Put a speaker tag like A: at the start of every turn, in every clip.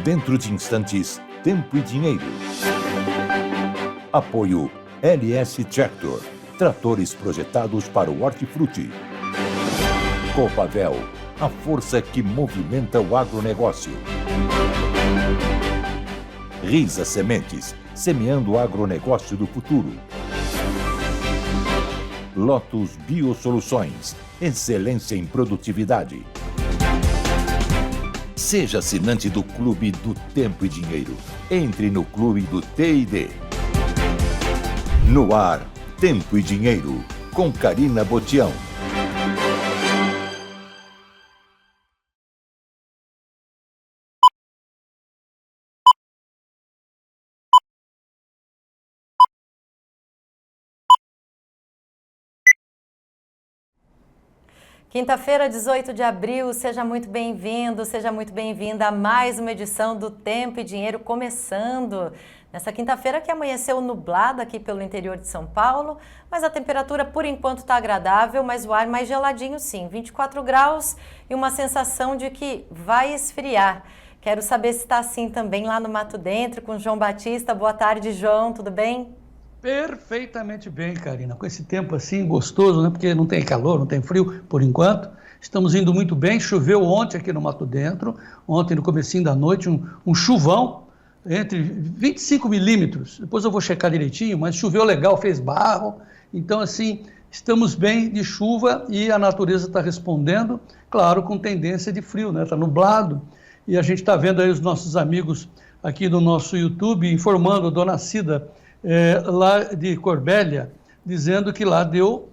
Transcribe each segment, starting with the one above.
A: Dentro de instantes, Tempo e Dinheiro. Apoio LS Tractor, tratores projetados para o hortifruti. Copavel, a força que movimenta o agronegócio. Risa Sementes, semeando o agronegócio do futuro. Lotus Biosoluções, excelência em produtividade. Seja assinante do Clube do Tempo e Dinheiro. Entre no Clube do T&D. No ar, Tempo e Dinheiro, com Karina Botião.
B: Quinta-feira, 18 de abril, seja muito bem-vindo, seja muito bem-vinda a mais uma edição do Tempo e Dinheiro começando. Nessa quinta-feira que amanheceu nublado aqui pelo interior de São Paulo, mas a temperatura por enquanto está agradável, mas o ar mais geladinho sim, 24 graus e uma sensação de que vai esfriar. Quero saber se está assim também lá no Mato Dentro com o João Batista. Boa tarde, João, tudo bem?
C: Perfeitamente bem, Karina. Com esse tempo assim gostoso, né? Porque não tem calor, não tem frio por enquanto. Estamos indo muito bem. Choveu ontem aqui no Mato Dentro. Ontem, no comecinho da noite, um chuvão entre 25 milímetros. Depois eu vou checar direitinho, mas choveu legal, fez barro. Então, assim, estamos bem de chuva e a natureza está respondendo, claro, com tendência de frio, né? Está nublado. E a gente está vendo aí os nossos amigos aqui do nosso YouTube informando, Dona Cida, lá de Corbélia, dizendo que lá deu,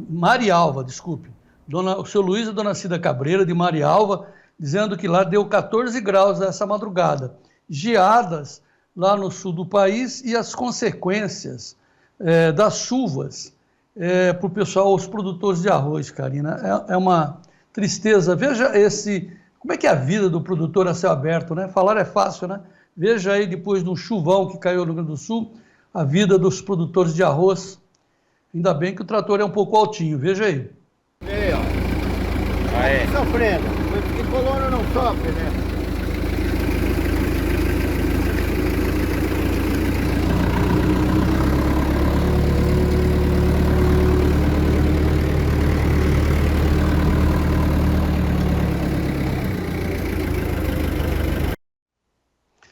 C: Marialva, desculpe, o seu Luiz e Dona Cida Cabreira de Marialva, dizendo que lá deu 14 graus essa madrugada, geadas lá no sul do país e as consequências das chuvas para o pessoal, os produtores de arroz, Karina, é uma tristeza. Veja como é que é a vida do produtor a céu aberto, né? Falar é fácil, né? Veja aí, depois de um chuvão que caiu no Rio Grande do Sul, a vida dos produtores de arroz. Ainda bem que o trator é um pouco altinho, veja aí.
D: Aí, ó. Aí. Sofrendo. Porque colônia não sofre, né?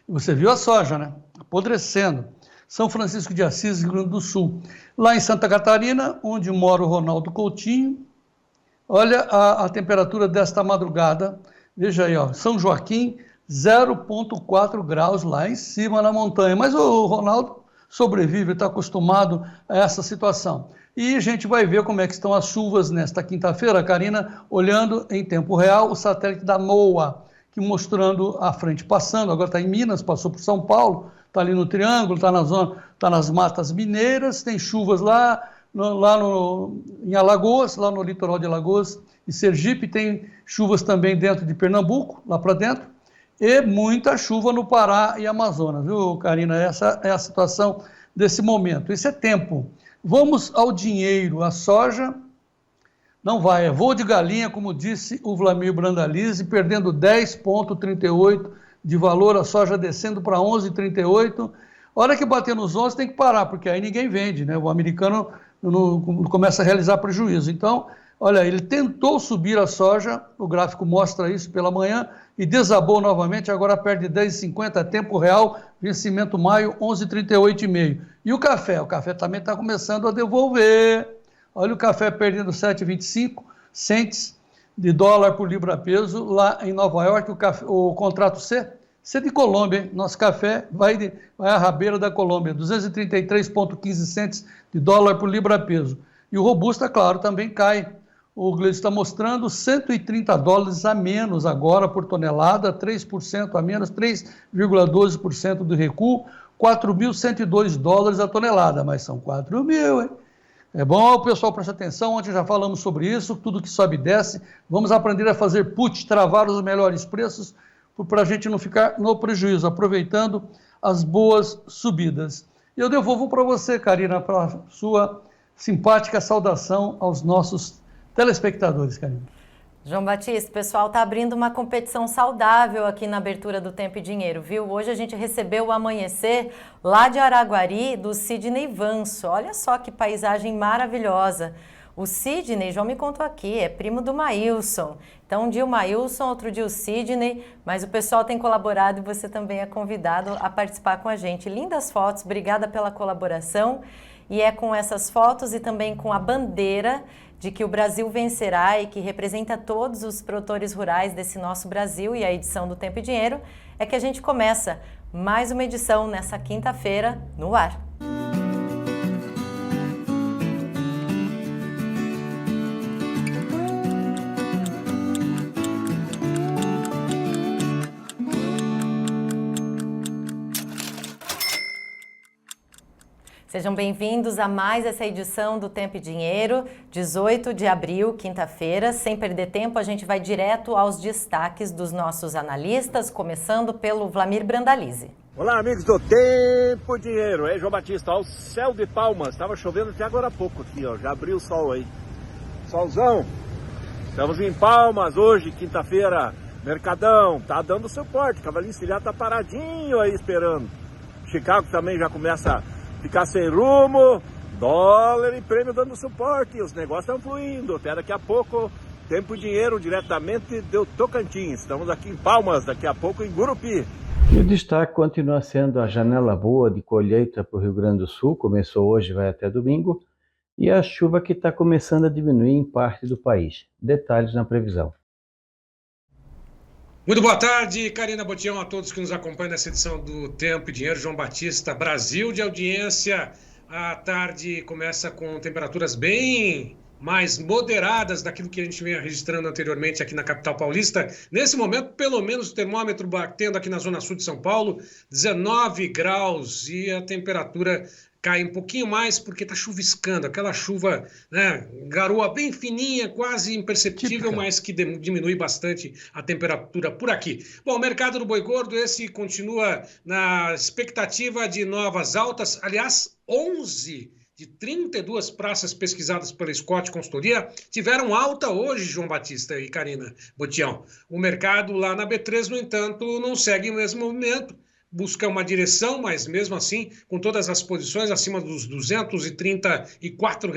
C: Você viu a soja, né? Apodrecendo. São Francisco de Assis, Rio Grande do Sul. Lá em Santa Catarina, onde mora o Ronaldo Coutinho, olha a temperatura desta madrugada. Veja aí, ó, São Joaquim, 0,4 graus lá em cima na montanha. Mas o Ronaldo sobrevive, está acostumado a essa situação. E a gente vai ver como é que estão as chuvas nesta quinta-feira, Karina, olhando em tempo real o satélite da NOAA, que mostrando a frente passando, agora está em Minas, passou por São Paulo, está ali no Triângulo, está na zona, está nas Matas Mineiras, tem chuvas em Alagoas, lá no litoral de Alagoas e Sergipe, tem chuvas também dentro de Pernambuco, lá para dentro, e muita chuva no Pará e Amazonas, viu, Karina? Essa é a situação desse momento. Isso é tempo. Vamos ao dinheiro, a soja. Não vai, é voo de galinha, como disse o Vlamir Brandalize, perdendo 10,38 de valor, a soja descendo para 11,38. A hora que bater nos 11 tem que parar, porque aí ninguém vende, né? O americano não começa a realizar prejuízo. Então, olha, ele tentou subir a soja, o gráfico mostra isso pela manhã, e desabou novamente, agora perde 10,50, tempo real, vencimento maio, 11,38,5. E o café? O café também está começando a devolver. Olha o café perdendo 7,25 cents de dólar por libra-peso lá em Nova York, o contrato C de Colômbia, hein? Nosso café vai à rabeira da Colômbia, 233,15 cents de dólar por libra-peso. E o Robusta, claro, também cai. O Gleison está mostrando 130 dólares a menos agora por tonelada, 3% a menos, 3,12% do recuo, 4.102 dólares a tonelada, mas são 4 mil, hein? É bom, pessoal, preste atenção, ontem já falamos sobre isso, tudo que sobe e desce, vamos aprender a fazer put, travar os melhores preços, para a gente não ficar no prejuízo, aproveitando as boas subidas. E eu devolvo para você, Karina, para a sua simpática saudação aos nossos telespectadores, Karina.
B: João Batista, o pessoal está abrindo uma competição saudável aqui na abertura do Tempo e Dinheiro, viu? Hoje a gente recebeu o amanhecer lá de Araguari, do Sidney Vanso. Olha só que paisagem maravilhosa. O Sidney, João me contou aqui, é primo do Maílson. Então, um dia o Maílson, outro dia o Sidney, mas o pessoal tem colaborado e você também é convidado a participar com a gente. Lindas fotos, obrigada pela colaboração. E é com essas fotos e também com a bandeira de que o Brasil vencerá e que representa todos os produtores rurais desse nosso Brasil e a edição do Tempo e Dinheiro, é que a gente começa mais uma edição nessa quinta-feira no ar. Sejam bem-vindos a mais essa edição do Tempo e Dinheiro, 18 de abril, quinta-feira. Sem perder tempo, a gente vai direto aos destaques dos nossos analistas, começando pelo Vlamir Brandalize.
E: Olá, amigos do Tempo e Dinheiro. João Batista, ao céu de Palmas. Estava chovendo até agora há pouco aqui, ó. Já abriu o sol aí. Solzão. Estamos em Palmas hoje, quinta-feira. Mercadão, tá dando suporte. Cavalinho Encilhado tá paradinho aí esperando. Chicago também já começa a ficar sem rumo, dólar e prêmio dando suporte, os negócios estão fluindo, até daqui a pouco, Tempo e Dinheiro diretamente do Tocantins, estamos aqui em Palmas, daqui a pouco em Gurupi.
F: E o destaque continua sendo a janela boa de colheita para o Rio Grande do Sul, começou hoje, vai até domingo, e a chuva que está começando a diminuir em parte do país. Detalhes na previsão.
G: Muito boa tarde, Karina Botião, a todos que nos acompanham nessa edição do Tempo e Dinheiro. João Batista, Brasil de audiência. A tarde começa com temperaturas bem mais moderadas daquilo que a gente vinha registrando anteriormente aqui na capital paulista. Nesse momento, pelo menos o termômetro batendo aqui na zona sul de São Paulo, 19 graus e a temperatura cai um pouquinho mais porque está chuviscando, aquela chuva, né, garoa bem fininha, quase imperceptível, típica, mas que diminui bastante a temperatura por aqui. Bom, o mercado do boi gordo, esse continua na expectativa de novas altas, aliás, 11 de 32 praças pesquisadas pela Scott Consultoria tiveram alta hoje, João Batista e Karina Botião. O mercado lá na B3, no entanto, não segue o mesmo movimento, busca uma direção, mas mesmo assim, com todas as posições acima dos R$ 234.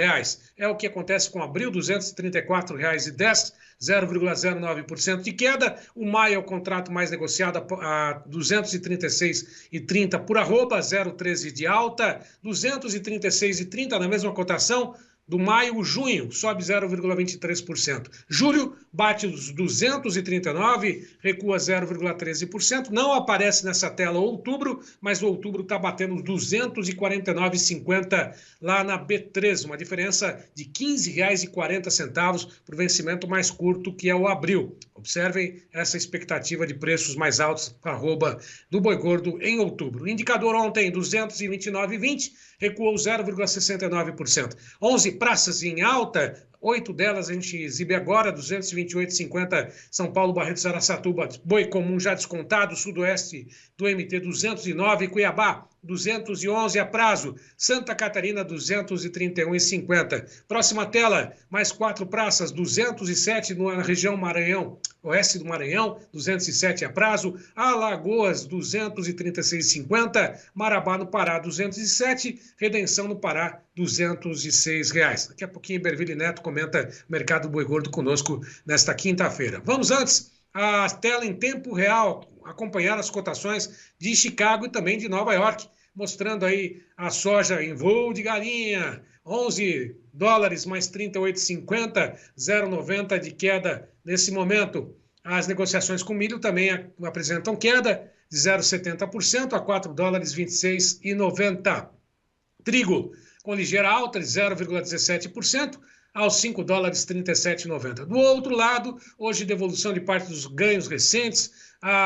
G: É o que acontece com abril, R$ 234,10, 0,09% de queda. O maio é o contrato mais negociado a R$ 236,30 por arroba, 0,13 de alta, 236,30 na mesma cotação. Do maio, junho, sobe 0,23%. Julho, bate os 239, recua 0,13%. Não aparece nessa tela outubro, mas o outubro está batendo os 249,50 lá na B3, uma diferença de R$ 15,40 para o vencimento mais curto, que é o abril. Observem essa expectativa de preços mais altos para a arroba do boi gordo em outubro. O indicador ontem, 229,20, recuou 0,69%. 11 praças em alta, 8 delas a gente exibe agora, 228,50 São Paulo, Barretos, Araçatuba, boi comum já descontado, sudoeste do MT 209, Cuiabá 211 a prazo, Santa Catarina 231,50. Próxima tela, mais 4 praças, 207 na região Maranhão, oeste do Maranhão, 207 a prazo, Alagoas 236,50, Marabá no Pará 207, Redenção no Pará R$206. Daqui a pouquinho Berville Neto comenta mercado do boi gordo conosco nesta quinta-feira. Vamos antes à tela em tempo real, acompanhar as cotações de Chicago e também de Nova York, mostrando aí a soja em voo de galinha, $11 mais 38,50, 0,90 de queda nesse momento. As negociações com milho também apresentam queda de 0,70% a $4 26,90. Trigo com ligeira alta de 0,17% aos $5 37,90. Do outro lado, hoje devolução de parte dos ganhos recentes,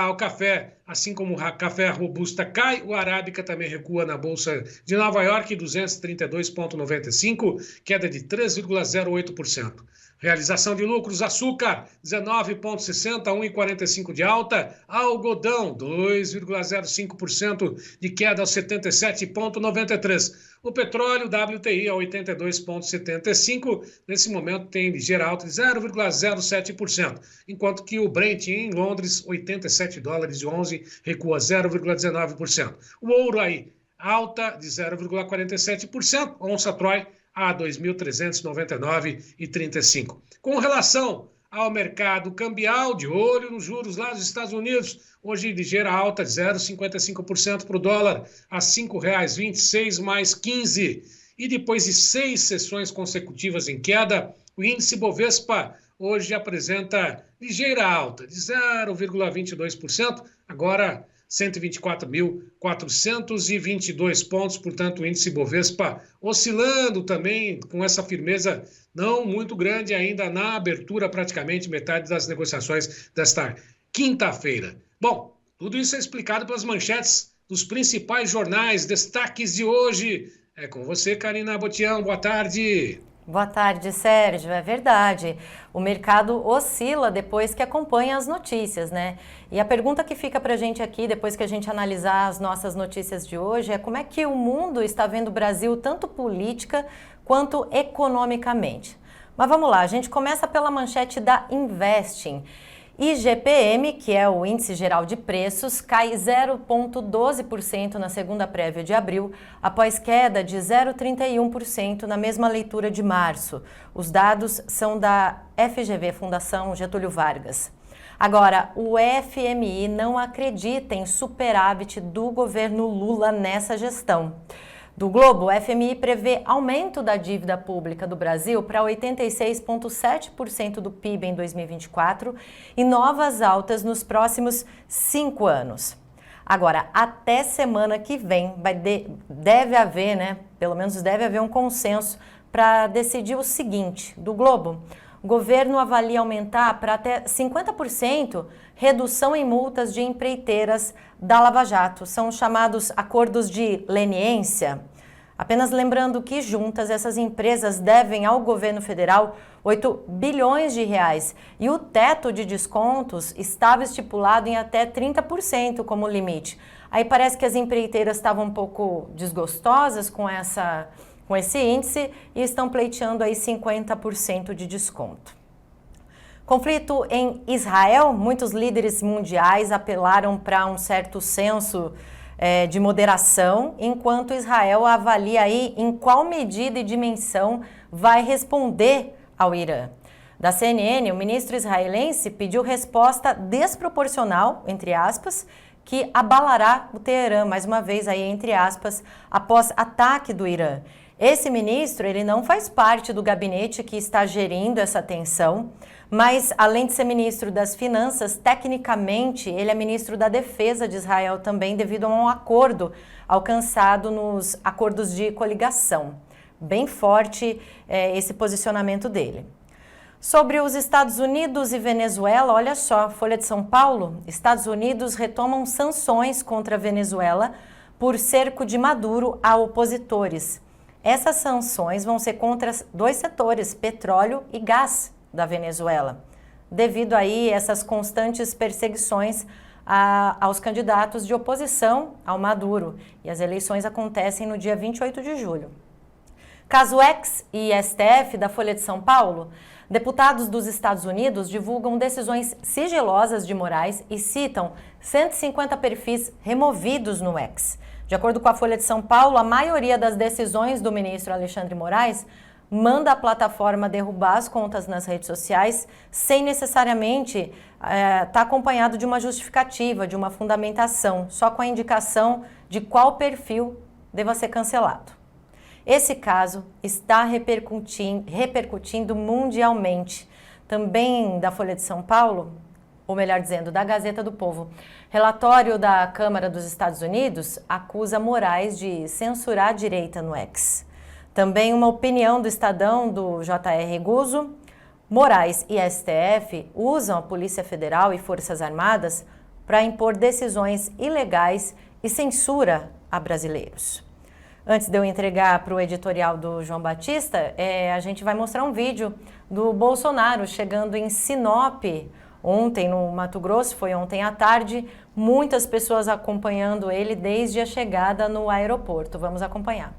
G: o café, assim como o café robusta cai, o arábica também recua na Bolsa de Nova York, 232,95, queda de 3,08%. Realização de lucros, açúcar, 19,60, 1,45 de alta. Algodão, 2,05% de queda aos 77,93. O petróleo, WTI, a 82,75. Nesse momento tem ligeira alta de 0,07%. Enquanto que o Brent em Londres, 87 dólares e 11, recua 0,19%. O ouro aí, alta de 0,47%. Onça Troy, a 2.399,35. Com relação ao mercado cambial, de olho nos juros lá dos Estados Unidos, hoje ligeira alta de 0,55% para o dólar, a R$ 5,26 mais 15. E depois de 6 sessões consecutivas em queda, o índice Bovespa hoje apresenta ligeira alta de 0,22%, agora 124.422 pontos, portanto o índice Bovespa oscilando também com essa firmeza não muito grande ainda na abertura, praticamente metade das negociações desta quinta-feira. Bom, tudo isso é explicado pelas manchetes dos principais jornais, destaques de hoje. É com você, Karina Botião, boa tarde.
B: Boa tarde, Sérgio. É verdade. O mercado oscila depois que acompanha as notícias, né? E a pergunta que fica para a gente aqui, depois que a gente analisar as nossas notícias de hoje, é como é que o mundo está vendo o Brasil, tanto política quanto economicamente. Mas vamos lá, a gente começa pela manchete da Investing. IGPM, que é o Índice Geral de Preços, cai 0,12% na segunda prévia de abril, após queda de 0,31% na mesma leitura de março. Os dados são da FGV, Fundação Getúlio Vargas. Agora, o FMI não acredita em superávit do governo Lula nessa gestão. Do Globo, o FMI prevê aumento da dívida pública do Brasil para 86,7% do PIB em 2024 e novas altas nos próximos 5 anos. Agora, até semana que vem, deve haver, né? Pelo menos deve haver um consenso para decidir o seguinte. Do Globo, o governo avalia aumentar para até 50% redução em multas de empreiteiras da Lava Jato. São os chamados acordos de leniência. Apenas lembrando que juntas essas empresas devem ao governo federal 8 bilhões de reais e o teto de descontos estava estipulado em até 30% como limite. Aí parece que as empreiteiras estavam um pouco desgostosas com esse índice e estão pleiteando aí 50% de desconto. Conflito em Israel, muitos líderes mundiais apelaram para um certo senso de moderação, enquanto Israel avalia aí em qual medida e dimensão vai responder ao Irã. Da CNN, o ministro israelense pediu resposta desproporcional, entre aspas, que abalará o Teherã, mais uma vez aí, entre aspas, após ataque do Irã. Esse ministro, ele não faz parte do gabinete que está gerindo essa tensão, mas além de ser ministro das Finanças, tecnicamente ele é ministro da Defesa de Israel também, devido a um acordo alcançado nos acordos de coligação. Bem forte esse posicionamento dele. Sobre os Estados Unidos e Venezuela, olha só, Folha de São Paulo, Estados Unidos retomam sanções contra a Venezuela por cerco de Maduro a opositores. Essas sanções vão ser contra 2 setores, petróleo e gás da Venezuela, devido aí essas constantes perseguições aos candidatos de oposição ao Maduro. E as eleições acontecem no dia 28 de julho. Caso X e STF da Folha de São Paulo, deputados dos Estados Unidos divulgam decisões sigilosas de Moraes e citam 150 perfis removidos no X. De acordo com a Folha de São Paulo, a maioria das decisões do ministro Alexandre Moraes manda a plataforma derrubar as contas nas redes sociais sem necessariamente estar acompanhado de uma justificativa, de uma fundamentação, só com a indicação de qual perfil deva ser cancelado. Esse caso está repercutindo mundialmente. Também da Folha de São Paulo, ou melhor dizendo, da Gazeta do Povo. Relatório da Câmara dos Estados Unidos acusa Moraes de censurar a direita no X. Também uma opinião do Estadão, do J.R. Guzzo. Moraes e STF usam a Polícia Federal e Forças Armadas para impor decisões ilegais e censura a brasileiros. Antes de eu entregar para o editorial do João Batista, a gente vai mostrar um vídeo do Bolsonaro chegando em Sinop, ontem no Mato Grosso, foi ontem à tarde, muitas pessoas acompanhando ele desde a chegada no aeroporto. Vamos acompanhar.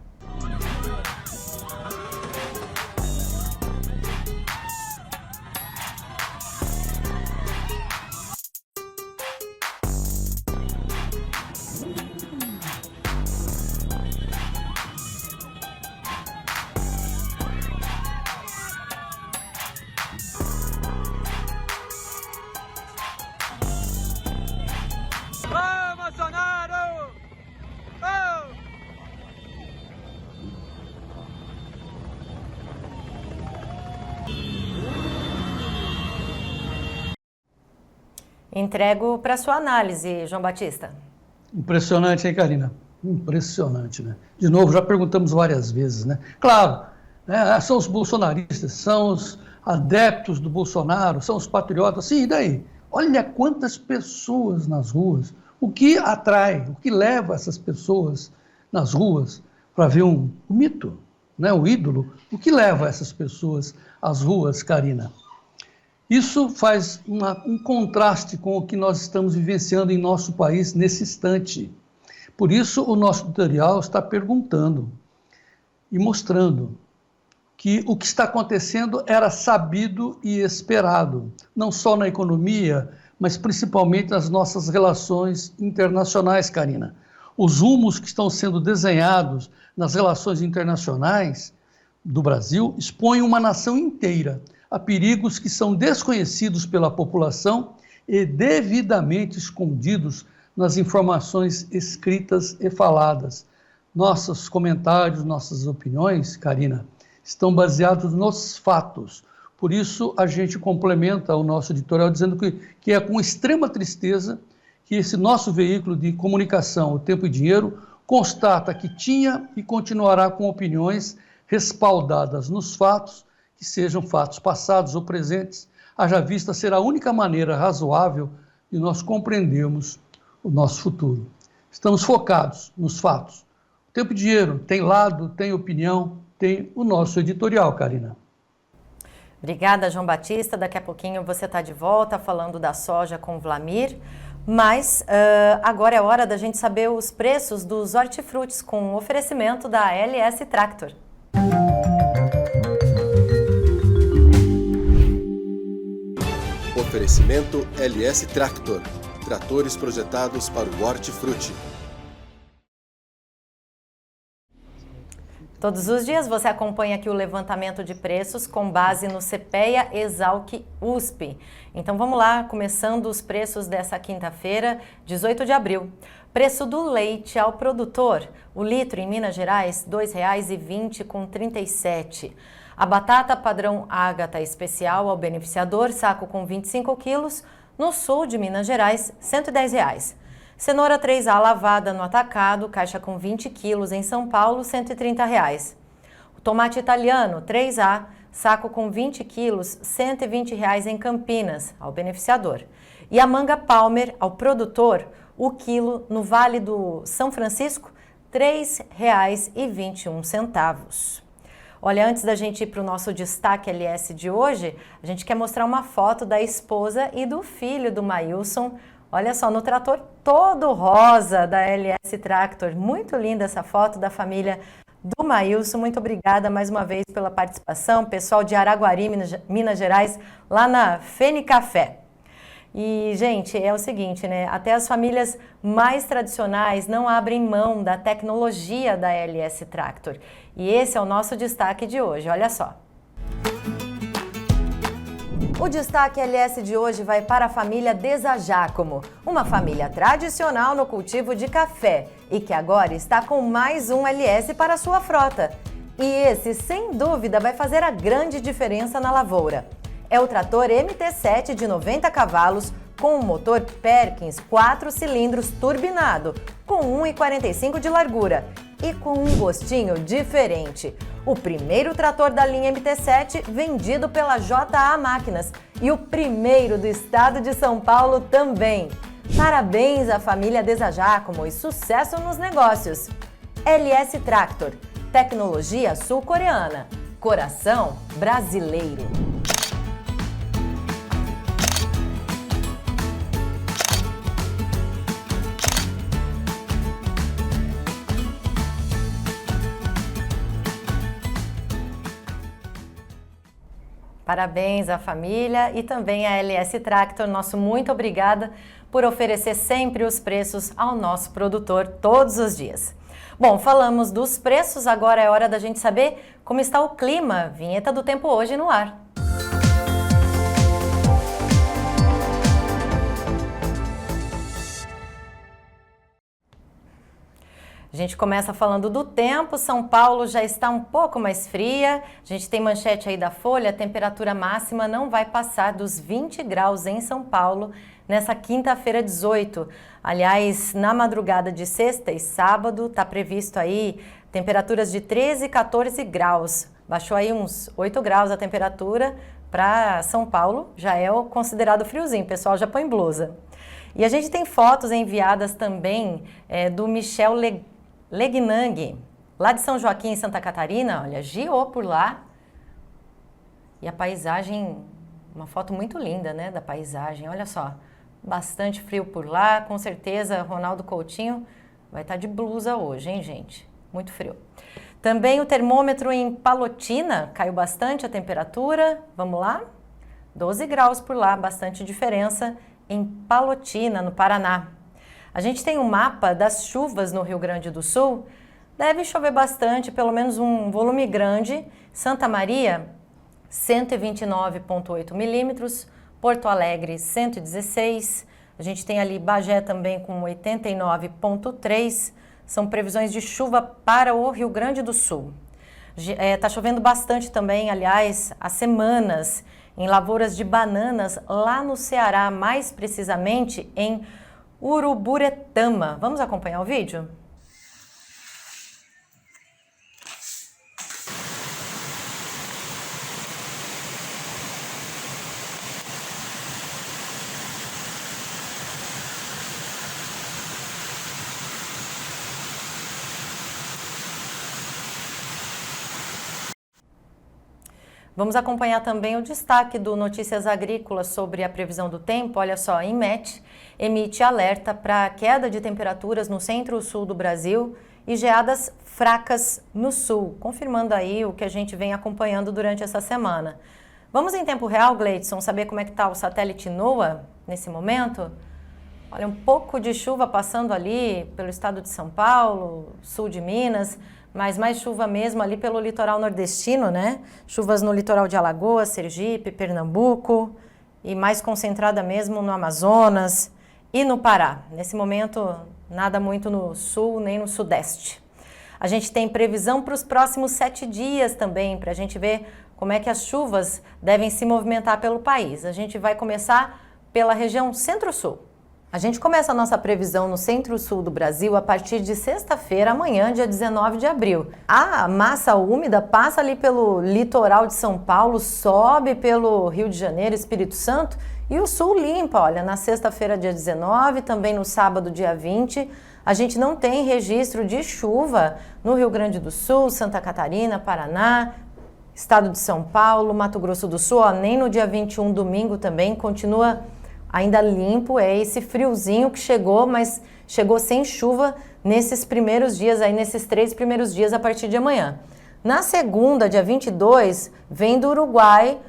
B: Entrego para sua análise, João Batista.
C: Impressionante, hein, Karina? Impressionante, né? De novo, já perguntamos várias vezes, né? Claro, né, são os bolsonaristas, são os adeptos do Bolsonaro, são os patriotas, sim, e daí? Olha quantas pessoas nas ruas. O que atrai, o que leva essas pessoas nas ruas para ver um mito, né, um ídolo? O que leva essas pessoas às ruas, Karina? Isso faz um contraste com o que nós estamos vivenciando em nosso país nesse instante. Por isso, o nosso editorial está perguntando e mostrando que o que está acontecendo era sabido e esperado, não só na economia, mas principalmente nas nossas relações internacionais, Karina. Os rumos que estão sendo desenhados nas relações internacionais do Brasil expõem uma nação inteira a perigos que são desconhecidos pela população e devidamente escondidos nas informações escritas e faladas. Nossos comentários, nossas opiniões, Karina, estão baseados nos fatos. Por isso, a gente complementa o nosso editorial dizendo que é com extrema tristeza que esse nosso veículo de comunicação, O Tempo e Dinheiro, constata que tinha e continuará com opiniões respaldadas nos fatos, que sejam fatos passados ou presentes, haja vista ser a única maneira razoável de nós compreendermos o nosso futuro. Estamos focados nos fatos. O Tempo e Dinheiro tem lado, tem opinião, tem o nosso editorial, Karina.
B: Obrigada, João Batista. Daqui a pouquinho você está de volta falando da soja com o Vlamir. Mas agora é hora da gente saber os preços dos hortifrutis com oferecimento da LS Tractor.
H: Oferecimento LS Tractor. Tratores projetados para o hortifruti.
B: Todos os dias você acompanha aqui o levantamento de preços com base no CPEA Exalc USP. Então vamos lá, começando os preços dessa quinta-feira, 18 de abril. Preço do leite ao produtor, o litro em Minas Gerais, R$ 2,20,37. A batata padrão Ágata especial ao beneficiador, saco com 25 quilos, no sul de Minas Gerais, R$ 110. Cenoura 3A lavada no atacado, caixa com 20 quilos em São Paulo, R$ 130. O tomate italiano 3A, saco com 20 quilos, R$ 120 em Campinas, ao beneficiador. E a manga Palmer ao produtor, o quilo no Vale do São Francisco, R$ 3,21. Olha, antes da gente ir para o nosso destaque LS de hoje, a gente quer mostrar uma foto da esposa e do filho do Maílson. Olha só, no trator todo rosa da LS Tractor. Muito linda essa foto da família do Maílson. Muito obrigada mais uma vez pela participação. Pessoal de Araguari, Minas Gerais, lá na Fene Café. E, gente, é o seguinte, né? Até as famílias mais tradicionais não abrem mão da tecnologia da LS Tractor. E esse é o nosso destaque de hoje, olha só. O destaque LS de hoje vai para a família Deza Giacomo, uma família tradicional no cultivo de café e que agora está com mais um LS para a sua frota. E esse, sem dúvida, vai fazer a grande diferença na lavoura. É o trator MT7 de 90 cavalos com um motor Perkins 4 cilindros turbinado, com 1,45 de largura e com um gostinho diferente. O primeiro trator da linha MT7 vendido pela JA Máquinas e o primeiro do estado de São Paulo também. Parabéns à família Deza Giacomo e sucesso nos negócios! LS Tractor, tecnologia sul-coreana, coração brasileiro. Parabéns à família e também à LS Tractor. Nosso muito obrigada por oferecer sempre os preços ao nosso produtor todos os dias. Bom, falamos dos preços, agora é hora da gente saber como está o clima. Vinheta do Tempo hoje no ar. A gente começa falando do tempo. São Paulo já está um pouco mais fria. A gente tem manchete aí da Folha, a temperatura máxima não vai passar dos 20 graus em São Paulo nessa quinta-feira 18. Aliás, na madrugada de sexta e sábado está previsto aí temperaturas de 13 e 14 graus. Baixou aí uns 8 graus a temperatura. Para São Paulo já é o considerado friozinho, o pessoal já põe blusa. E a gente tem fotos enviadas também do Michel Legnang, lá de São Joaquim, em Santa Catarina. Olha, giou por lá. E a paisagem, uma foto muito linda, né, da paisagem. Olha só, bastante frio por lá. Com certeza, Ronaldo Coutinho vai estar de blusa hoje, hein, gente? Muito frio. Também o termômetro em Palotina caiu bastante a temperatura. Vamos lá? 12 graus por lá, bastante diferença em Palotina, no Paraná. A gente tem um mapa das chuvas no Rio Grande do Sul. Deve chover bastante, pelo menos um volume grande. Santa Maria, 129,8 milímetros. Porto Alegre, 116. A gente tem ali Bagé também com 89,3. São previsões de chuva para o Rio Grande do Sul. Está chovendo bastante também, aliás, há semanas, em lavouras de bananas lá no Ceará, mais precisamente em Uruburetama. Vamos acompanhar o vídeo? Vamos acompanhar também o destaque do Notícias Agrícolas sobre a previsão do tempo. Olha só, a INMET emite alerta para queda de temperaturas no centro-sul do Brasil e geadas fracas no sul, confirmando aí o que a gente vem acompanhando durante essa semana. Vamos em tempo real, Gleidson, saber como é que está o satélite NOAA nesse momento? Olha, um pouco de chuva passando ali pelo estado de São Paulo, sul de Minas, mas mais chuva mesmo ali pelo litoral nordestino, né? Chuvas no litoral de Alagoas, Sergipe, Pernambuco e mais concentrada mesmo no Amazonas e no Pará. Nesse momento, nada muito no sul nem no sudeste. A gente tem previsão para os próximos 7 dias também, para a gente ver como é que as chuvas devem se movimentar pelo país. A gente vai começar pela região centro-sul. A gente começa a nossa previsão no centro-sul do Brasil a partir de sexta-feira, amanhã, dia 19 de abril. A massa úmida passa ali pelo litoral de São Paulo, sobe pelo Rio de Janeiro, Espírito Santo, e o sul limpa, olha, na sexta-feira, dia 19, também no sábado, dia 20, a gente não tem registro de chuva no Rio Grande do Sul, Santa Catarina, Paraná, estado de São Paulo, Mato Grosso do Sul, ó, nem no dia 21, domingo também, continua ainda limpo, é esse friozinho que chegou, mas chegou sem chuva nesses primeiros dias, aí nesses 3 primeiros dias a partir de amanhã. Na segunda, dia 22, vem do Uruguai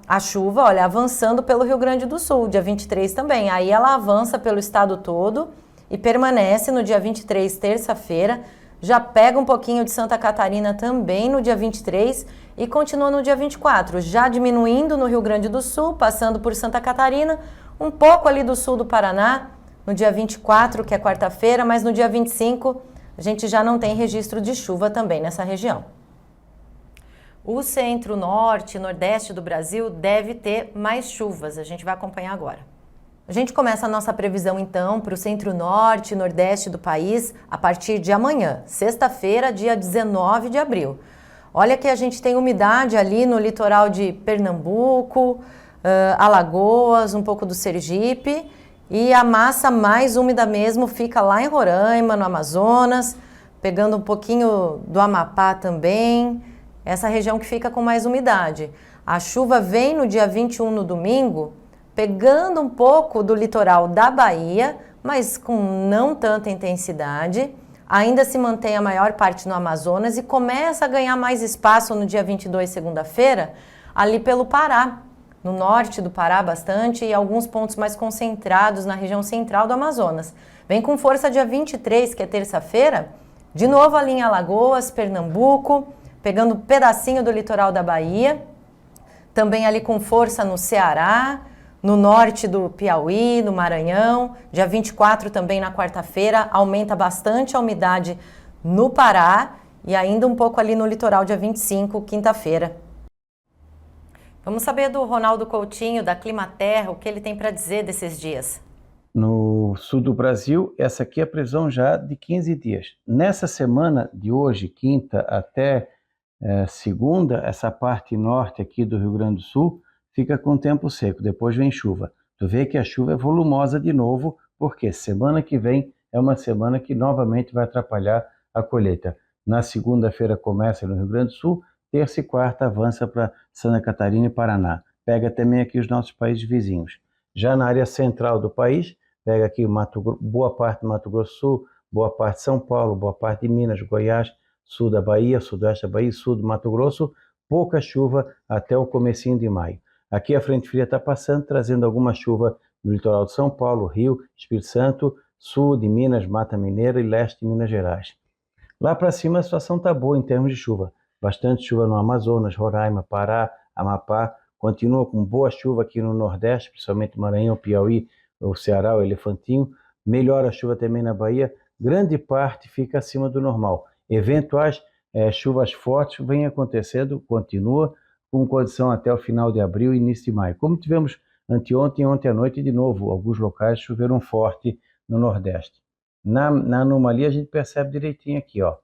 B: a chuva, olha, avançando pelo Rio Grande do Sul, dia 23 também. Aí ela avança pelo estado todo e permanece no dia 23, terça-feira, já pega um pouquinho de Santa Catarina também no dia 23 e continua no dia 24, já diminuindo no Rio Grande do Sul, passando por Santa Catarina, um pouco ali do sul do Paraná, no dia 24, que é quarta-feira, mas no dia 25 a gente já não tem registro de chuva também nessa região. O centro, norte e nordeste do Brasil deve ter mais chuvas, a gente vai acompanhar agora. A gente começa a nossa previsão, então, para o centro-norte e nordeste do país a partir de amanhã, sexta-feira, dia 19 de abril. Olha que a gente tem umidade ali no litoral de Pernambuco, Alagoas, um pouco do Sergipe, e a massa mais úmida mesmo fica lá em Roraima, no Amazonas, pegando um pouquinho do Amapá também, essa região que fica com mais umidade. A chuva vem no dia 21, no domingo, pegando um pouco do litoral da Bahia, mas com não tanta intensidade. Ainda se mantém a maior parte no Amazonas e começa a ganhar mais espaço no dia 22, segunda-feira, ali pelo Pará, no norte do Pará bastante e alguns pontos mais concentrados na região central do Amazonas. Vem com força dia 23, que é terça-feira, de novo ali em Alagoas, Pernambuco, pegando um pedacinho do litoral da Bahia, também ali com força no Ceará, no norte do Piauí, no Maranhão. Dia 24 também na quarta-feira, aumenta bastante a umidade no Pará e ainda um pouco ali no litoral dia 25, quinta-feira. Vamos saber do Ronaldo Coutinho, da Climaterra, o que ele tem para dizer desses dias.
F: No sul do Brasil, essa aqui é a previsão já de 15 dias. Nessa semana de hoje, quinta até segunda, essa parte norte aqui do Rio Grande do Sul fica com tempo seco, depois vem chuva. Tu vê que a chuva é volumosa de novo, porque semana que vem é uma semana que novamente vai atrapalhar a colheita. Na segunda-feira começa no Rio Grande do Sul, terça e quarta avança para Santa Catarina e Paraná. Pega também aqui os nossos países vizinhos. Já na área central do país, pega aqui boa parte do Mato Grosso do Sul, boa parte de São Paulo, boa parte de Minas, Goiás, sul da Bahia, sudoeste da Bahia, sul do Mato Grosso, pouca chuva até o comecinho de maio. Aqui a frente fria está passando, trazendo alguma chuva no litoral de São Paulo, Rio, Espírito Santo, sul de Minas, Mata Mineira e leste de Minas Gerais. Lá para cima a situação está boa em termos de chuva. Bastante chuva no Amazonas, Roraima, Pará, Amapá. Continua com boa chuva aqui no Nordeste, principalmente Maranhão, Piauí, o Ceará, o Elefantinho. Melhora a chuva também na Bahia. Grande parte fica acima do normal. Eventuais chuvas fortes vêm acontecendo, continua, com condição até o final de abril e início de maio. Como tivemos anteontem e ontem à noite, de novo, alguns locais choveram forte no Nordeste. Na anomalia a gente percebe direitinho aqui, ó.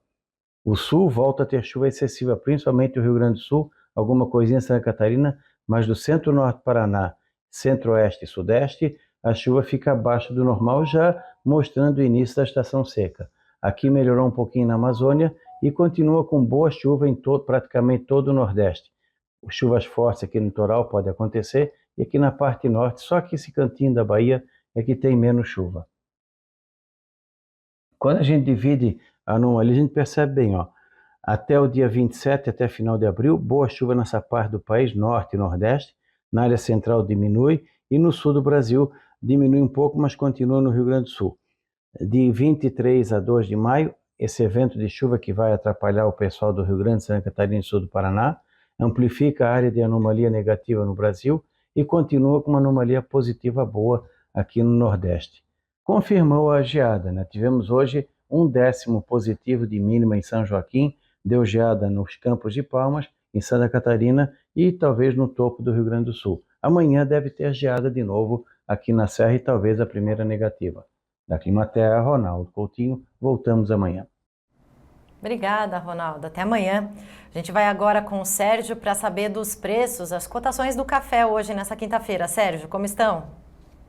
F: O Sul volta a ter chuva excessiva, principalmente o Rio Grande do Sul, alguma coisinha em Santa Catarina, mas do centro-norte do Paraná, centro-oeste e sudeste, a chuva fica abaixo do normal, já mostrando o início da estação seca. Aqui melhorou um pouquinho na Amazônia e continua com boa chuva em praticamente todo o Nordeste. Chuvas fortes aqui no litoral podem acontecer e aqui na parte norte, só que esse cantinho da Bahia é que tem menos chuva. Quando a gente divide a anomalia, a gente percebe bem, ó, até o dia 27, até final de abril, boa chuva nessa parte do país, norte e nordeste, na área central diminui e no sul do Brasil diminui um pouco, mas continua no Rio Grande do Sul. De 23 a 2 de maio, esse evento de chuva que vai atrapalhar o pessoal do Rio Grande, Santa Catarina e sul do Paraná, amplifica a área de anomalia negativa no Brasil e continua com uma anomalia positiva boa aqui no Nordeste. Confirmou a geada, né? Tivemos hoje 1/10 positivo de mínima em São Joaquim, deu geada nos Campos de Palmas, em Santa Catarina e talvez no topo do Rio Grande do Sul. Amanhã deve ter geada de novo aqui na Serra e talvez a primeira negativa. Da Climaterra, Ronaldo Coutinho, voltamos amanhã.
B: Obrigada, Ronaldo. Até amanhã. A gente vai agora com o Sérgio para saber dos preços, as cotações do café hoje, nessa quinta-feira. Sérgio, como estão?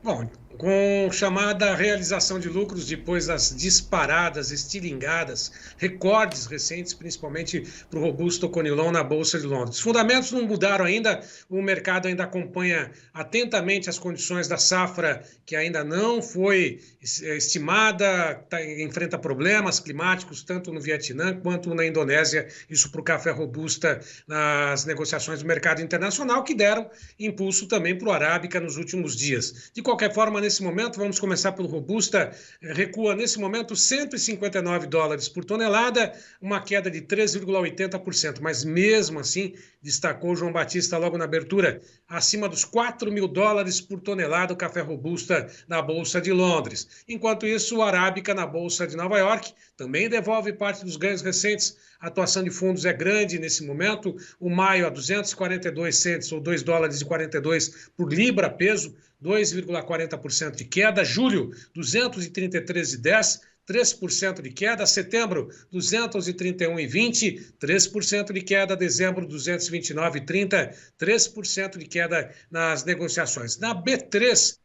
G: Bom, com chamada realização de lucros depois das disparadas, estilingadas, recordes recentes, principalmente para o robusto Conilon na Bolsa de Londres. Os fundamentos não mudaram ainda, o mercado ainda acompanha atentamente as condições da safra, que ainda não foi estimada, enfrenta problemas climáticos, tanto no Vietnã quanto na Indonésia, isso para o café robusta nas negociações do mercado internacional, que deram impulso também para o Arábica nos últimos dias. De qualquer forma, nesse momento, vamos começar pelo Robusta, recua nesse momento $159 por tonelada, uma queda de 3,80%, mas mesmo assim, destacou João Batista logo na abertura, acima dos $4.000 por tonelada o café Robusta na Bolsa de Londres. Enquanto isso, o Arábica na Bolsa de Nova York também devolve parte dos ganhos recentes. A atuação de fundos é grande nesse momento, o maio a 242 cents ou $2,42 por libra peso, 2,40% de queda. Julho, 233,10, 3% de queda. Setembro, 231,20, 3% de queda. Dezembro, 229,30, 3% de queda nas negociações. Na B3,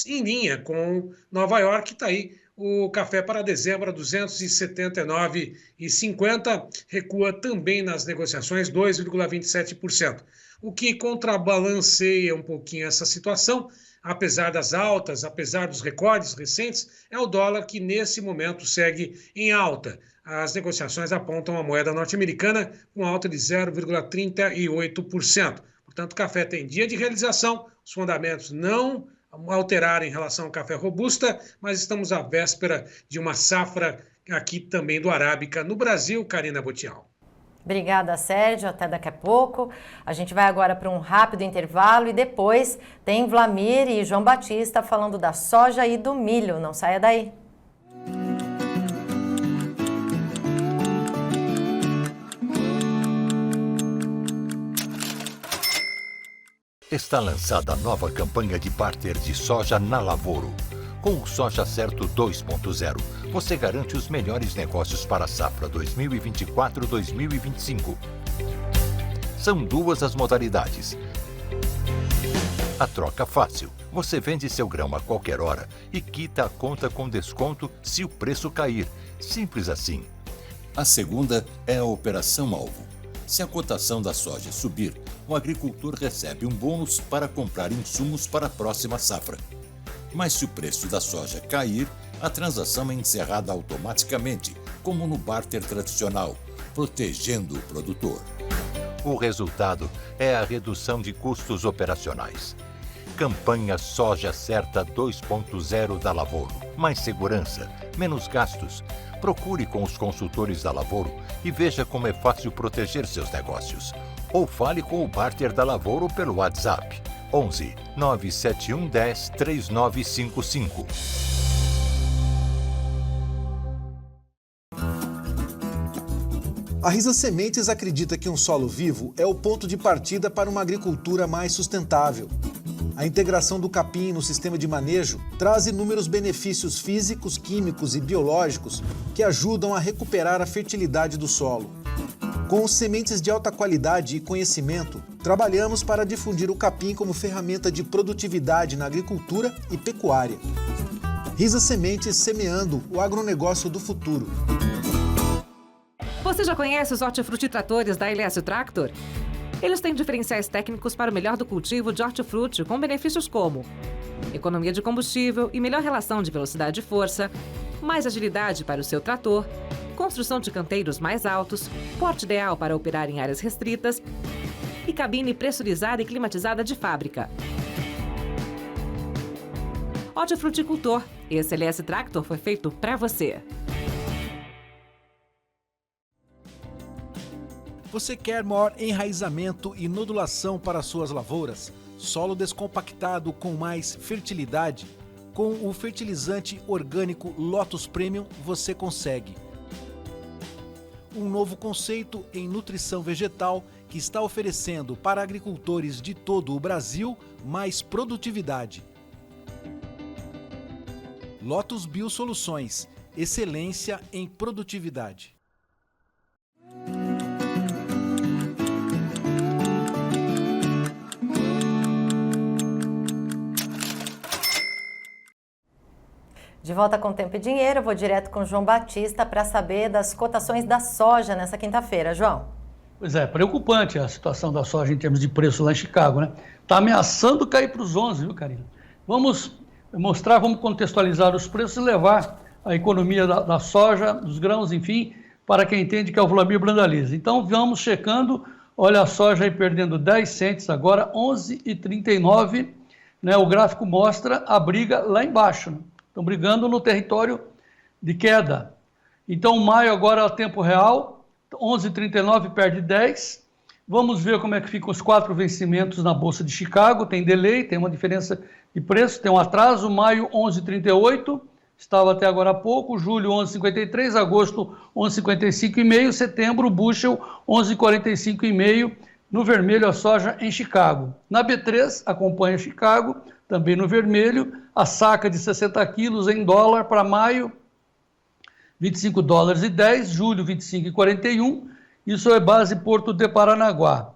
G: em linha com Nova York, está aí O café para dezembro a R$ 279,50 recua também nas negociações 2,27%, o que contrabalanceia um pouquinho essa situação. Apesar das altas, apesar dos recordes recentes, é o dólar que nesse momento segue em alta. As negociações apontam a moeda norte-americana com alta de 0,38%. Portanto, o café tem dia de realização, os fundamentos não alteraram em relação ao café robusta, mas estamos à véspera de uma safra aqui também do Arábica no Brasil, Karina Botial.
B: Obrigada, Sérgio. Até daqui a pouco. A gente vai agora para um rápido intervalo e depois tem Vlamir e João Batista falando da soja e do milho. Não saia daí.
A: Está lançada a nova campanha de barter de soja na Lavoro. Com o Soja Certo 2.0, você garante os melhores negócios para a safra 2024-2025. São duas as modalidades. A troca fácil. Você vende seu grão a qualquer hora e quita a conta com desconto se o preço cair. Simples assim.
I: A segunda é a Operação Alvo. Se a cotação da soja subir, o agricultor recebe um bônus para comprar insumos para a próxima safra. Mas se o preço da soja cair, a transação é encerrada automaticamente, como no barter tradicional, protegendo o produtor.
A: O resultado é a redução de custos operacionais. Campanha Soja Certa 2.0 da Lavoro. Mais segurança, menos gastos. Procure com os consultores da Lavoro e veja como é fácil proteger seus negócios. Ou fale com o barter da Lavoro pelo WhatsApp 11 971 10 3955.
J: A Risa Sementes acredita que um solo vivo é o ponto de partida para uma agricultura mais sustentável. A integração do capim no sistema de manejo traz inúmeros benefícios físicos, químicos e biológicos que ajudam a recuperar a fertilidade do solo. Com sementes de alta qualidade e conhecimento, trabalhamos para difundir o capim como ferramenta de produtividade na agricultura e pecuária. Risa Sementes, semeando o agronegócio do futuro.
K: Você já conhece os hortifruti tratores da LS Tractor? Eles têm diferenciais técnicos para o melhor do cultivo de hortifruti, com benefícios como economia de combustível e melhor relação de velocidade e força, mais agilidade para o seu trator, construção de canteiros mais altos, porte ideal para operar em áreas restritas e cabine pressurizada e climatizada de fábrica. Hortifruticultor, esse LS Tractor foi feito para você.
J: Você quer maior enraizamento e nodulação para suas lavouras? Solo descompactado com mais fertilidade? Com o fertilizante orgânico Lotus Premium você consegue. Um novo conceito em nutrição vegetal que está oferecendo para agricultores de todo o Brasil mais produtividade. Lotus Biosoluções, excelência em produtividade.
B: De volta com Tempo e Dinheiro, eu vou direto com o João Batista para saber das cotações da soja nessa quinta-feira. João.
C: Pois é, preocupante a situação da soja em termos de preço lá em Chicago, né? Está ameaçando cair para os 11, viu, Karina? Vamos mostrar, vamos contextualizar os preços e levar a economia da soja, dos grãos, enfim, para quem entende que é o Vlamir Brandalize. Então, vamos checando, olha a soja aí perdendo 10 centes agora, 11,39, né? O gráfico mostra a briga lá embaixo, né? Estão brigando no território de queda. Então, maio agora é o tempo real, 11,39 perde 10. Vamos ver como é que ficam os 4 vencimentos na Bolsa de Chicago. Tem delay, tem uma diferença de preço, tem um atraso. Maio, 11,38, estava até agora há pouco. Julho, 11,53. Agosto, 11,55,5. Setembro, bushel, 11,45,5. No vermelho, a soja em Chicago. Na B3, acompanha Chicago, também no vermelho. A saca de 60 quilos em dólar para maio, 25 dólares e 10, julho 25,41, isso é base Porto de Paranaguá.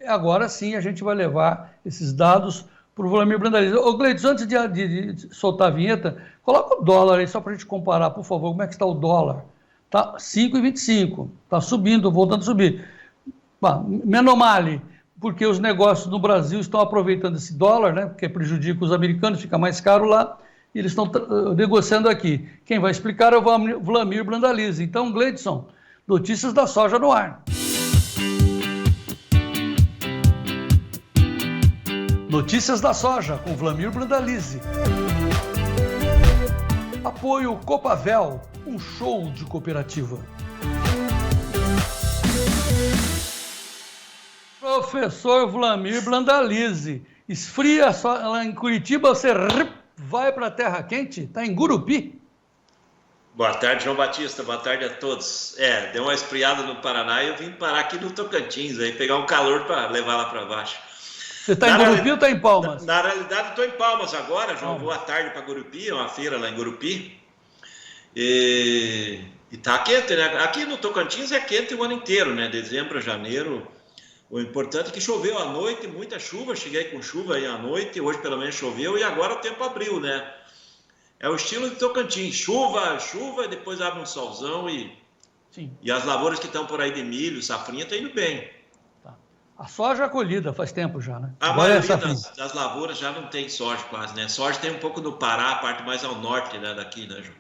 C: Agora sim a gente vai levar esses dados para o Vlamir Brandalize. Ô, Gleides, antes de soltar a vinheta, coloca o dólar aí, só para a gente comparar, por favor, como é que está o dólar? Está 5,25, está subindo, voltando a subir. Menomale, porque os negócios no Brasil estão aproveitando esse dólar, né, porque prejudica os americanos, fica mais caro lá, e eles estão negociando aqui. Quem vai explicar é o Vlamir Brandalize. Então, Gleidson, notícias da soja no ar. Notícias da soja com Vlamir Brandalize. Apoio Copavel, um show de cooperativa. Professor Vlamir Brandalize, esfria só lá em Curitiba, você vai para a terra quente? Está em Gurupi?
L: Boa tarde, João Batista. Boa tarde a todos. Deu uma esfriada no Paraná e eu vim parar aqui no Tocantins, aí pegar um calor para levar lá para baixo.
C: Você está em Gurupi ou está em Palmas?
L: Na realidade, estou em Palmas agora, João. Vou à tarde para Gurupi, é uma feira lá em Gurupi. E tá quente, né? Aqui no Tocantins é quente o ano inteiro, né? Dezembro a janeiro. O importante é que choveu à noite, muita chuva. Cheguei com chuva aí à noite, hoje pelo menos choveu e agora o tempo abriu, né? É o estilo de Tocantins, chuva, chuva, e depois abre um solzão e as lavouras que estão por aí de milho, safrinha, tá indo bem.
C: A soja colhida faz tempo já, né?
L: A maioria das lavouras já não tem soja quase, né? Soja tem um pouco no Pará, a parte mais ao norte, né, daqui, né, João?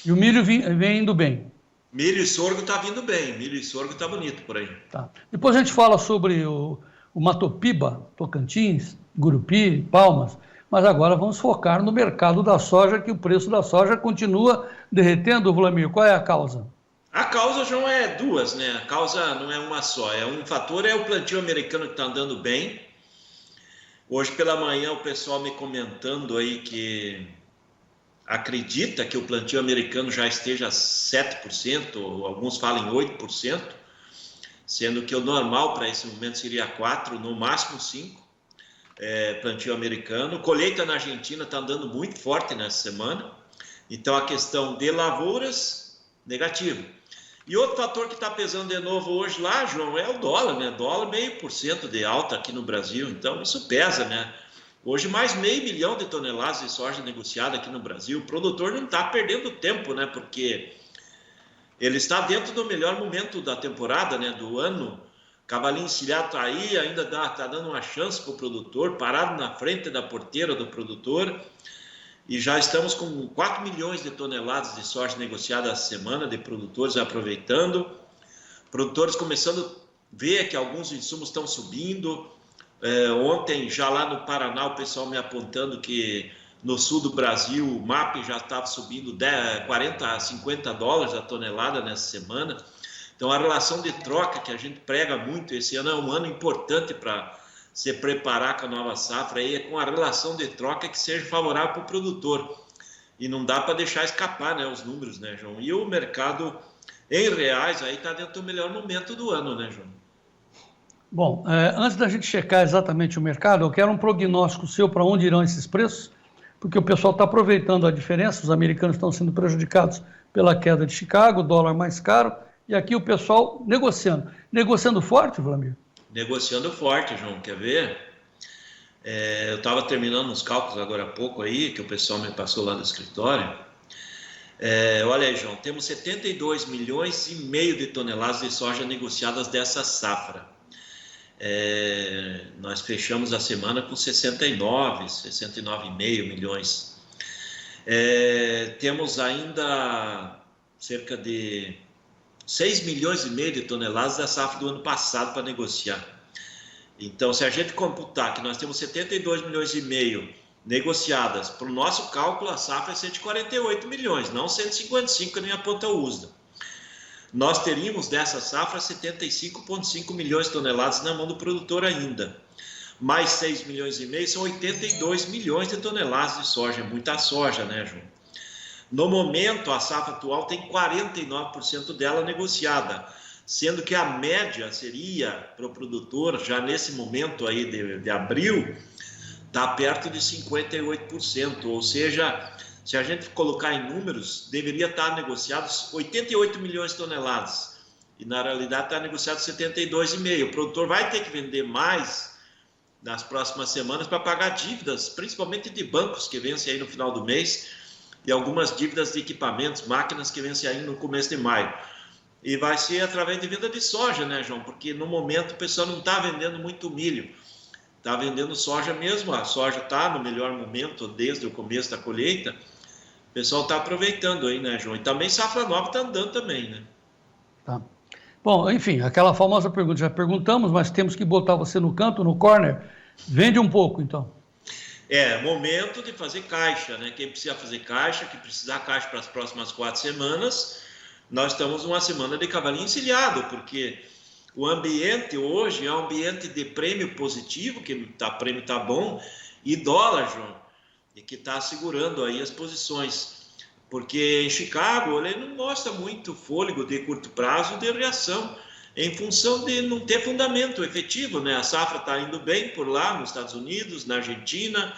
C: E o milho vem indo bem?
L: Milho e sorgo tá vindo bem, milho e sorgo tá bonito por aí.
C: Tá. Depois a gente fala sobre o Matopiba, Tocantins, Gurupi, Palmas, mas agora vamos focar no mercado da soja, que o preço da soja continua derretendo, Vlamir. Qual é a causa?
L: A causa, João, é duas, né? A causa não é uma só. Um fator é o plantio americano que está andando bem. Hoje pela manhã o pessoal me comentando aí que acredita que o plantio americano já esteja 7%, ou alguns falam em 8%, sendo que o normal para esse momento seria 4%, no máximo 5%, plantio americano. Colheita na Argentina está andando muito forte nessa semana, então a questão de lavouras, negativo. E outro fator que está pesando de novo hoje lá, João, é o dólar, né? Dólar 0,5% de alta aqui no Brasil, então isso pesa, né? Hoje mais 500 milhões de toneladas de soja negociada aqui no Brasil. O produtor não está perdendo tempo, né? Porque ele está dentro do melhor momento da temporada, né? Do ano. Cavalinho encilhado está aí, ainda está dando uma chance para o produtor, parado na frente da porteira do produtor. E já estamos com 4 milhões de toneladas de soja negociada essa semana, de produtores aproveitando. Produtores começando a ver que alguns insumos estão subindo. Ontem, já lá no Paraná, o pessoal me apontando que no sul do Brasil o MAP já estava subindo 40 a 50 dólares a tonelada nessa semana. Então, a relação de troca que a gente prega muito esse ano é um ano importante para se preparar com a nova safra, aí é com a relação de troca que seja favorável para o produtor. E não dá para deixar escapar, né, os números, né, João? E o mercado em reais aí está dentro do melhor momento do ano, né, João?
C: Bom, antes da gente checar exatamente o mercado, eu quero um prognóstico seu para onde irão esses preços, porque o pessoal está aproveitando a diferença, os americanos estão sendo prejudicados pela queda de Chicago, dólar mais caro, e aqui o pessoal negociando. Negociando forte, Vlamir?
L: Negociando forte, João, quer ver? Eu estava terminando uns cálculos agora há pouco aí, que o pessoal me passou lá do escritório. Olha aí, João, temos 72 milhões e meio de toneladas de soja negociadas dessa safra. Nós fechamos a semana com 69,5 milhões. Temos ainda cerca de 6 milhões e meio de toneladas da safra do ano passado para negociar. Então, se a gente computar que nós temos 72 milhões e meio negociadas, para o nosso cálculo, a safra é 148 milhões, não 155 que nem aponta o USDA. Nós teríamos dessa safra 75,5 milhões de toneladas na mão do produtor ainda. Mais 6 milhões e meio são 82 milhões de toneladas de soja. É muita soja, né, João? No momento, a safra atual tem 49% dela negociada, sendo que a média seria para o produtor, já nesse momento aí de abril, está perto de 58%, ou seja, se a gente colocar em números, deveria estar negociados 88 milhões de toneladas, e na realidade está negociado 72,5. O produtor vai ter que vender mais nas próximas semanas para pagar dívidas, principalmente de bancos que vencem aí no final do mês e algumas dívidas de equipamentos, máquinas que vencem aí no começo de maio. E vai ser através de venda de soja, né, João? Porque no momento o pessoal não está vendendo muito milho, está vendendo soja mesmo. A soja está no melhor momento desde o começo da colheita. O pessoal está aproveitando aí, né, João? E também safra nova está andando também, né?
C: Tá. Bom, enfim, aquela famosa pergunta, já perguntamos, mas temos que botar você no canto, no corner. Vende um pouco, então.
L: É, momento de fazer caixa, né? Quem precisa fazer caixa, que precisar caixa para as próximas 4 semanas, nós estamos numa semana de cavalinho encilhado, porque o ambiente hoje é um ambiente de prêmio positivo, que o prêmio está bom, e dólar, João, e que está segurando aí as posições. Porque em Chicago ele não mostra muito fôlego de curto prazo de reação, em função de não ter fundamento efetivo, né? A safra está indo bem por lá, nos Estados Unidos, na Argentina,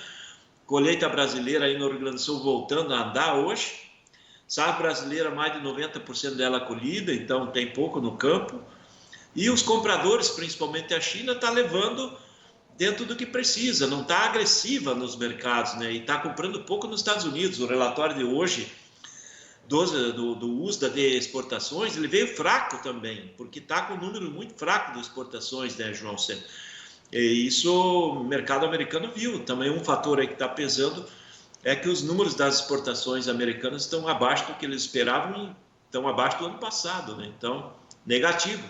L: colheita brasileira aí no Rio Grande do Sul voltando a andar hoje, safra brasileira mais de 90% dela colhida, então tem pouco no campo, e os compradores, principalmente a China, está levando dentro do que precisa, não está agressiva nos mercados, né? E está comprando pouco nos Estados Unidos. O relatório de hoje do USDA de exportações, ele veio fraco também, porque está com um número muito fraco de exportações, né, João? E isso o mercado americano viu. Também um fator aí que está pesando é que os números das exportações americanas estão abaixo do que eles esperavam e estão abaixo do ano passado, né? Então, negativo.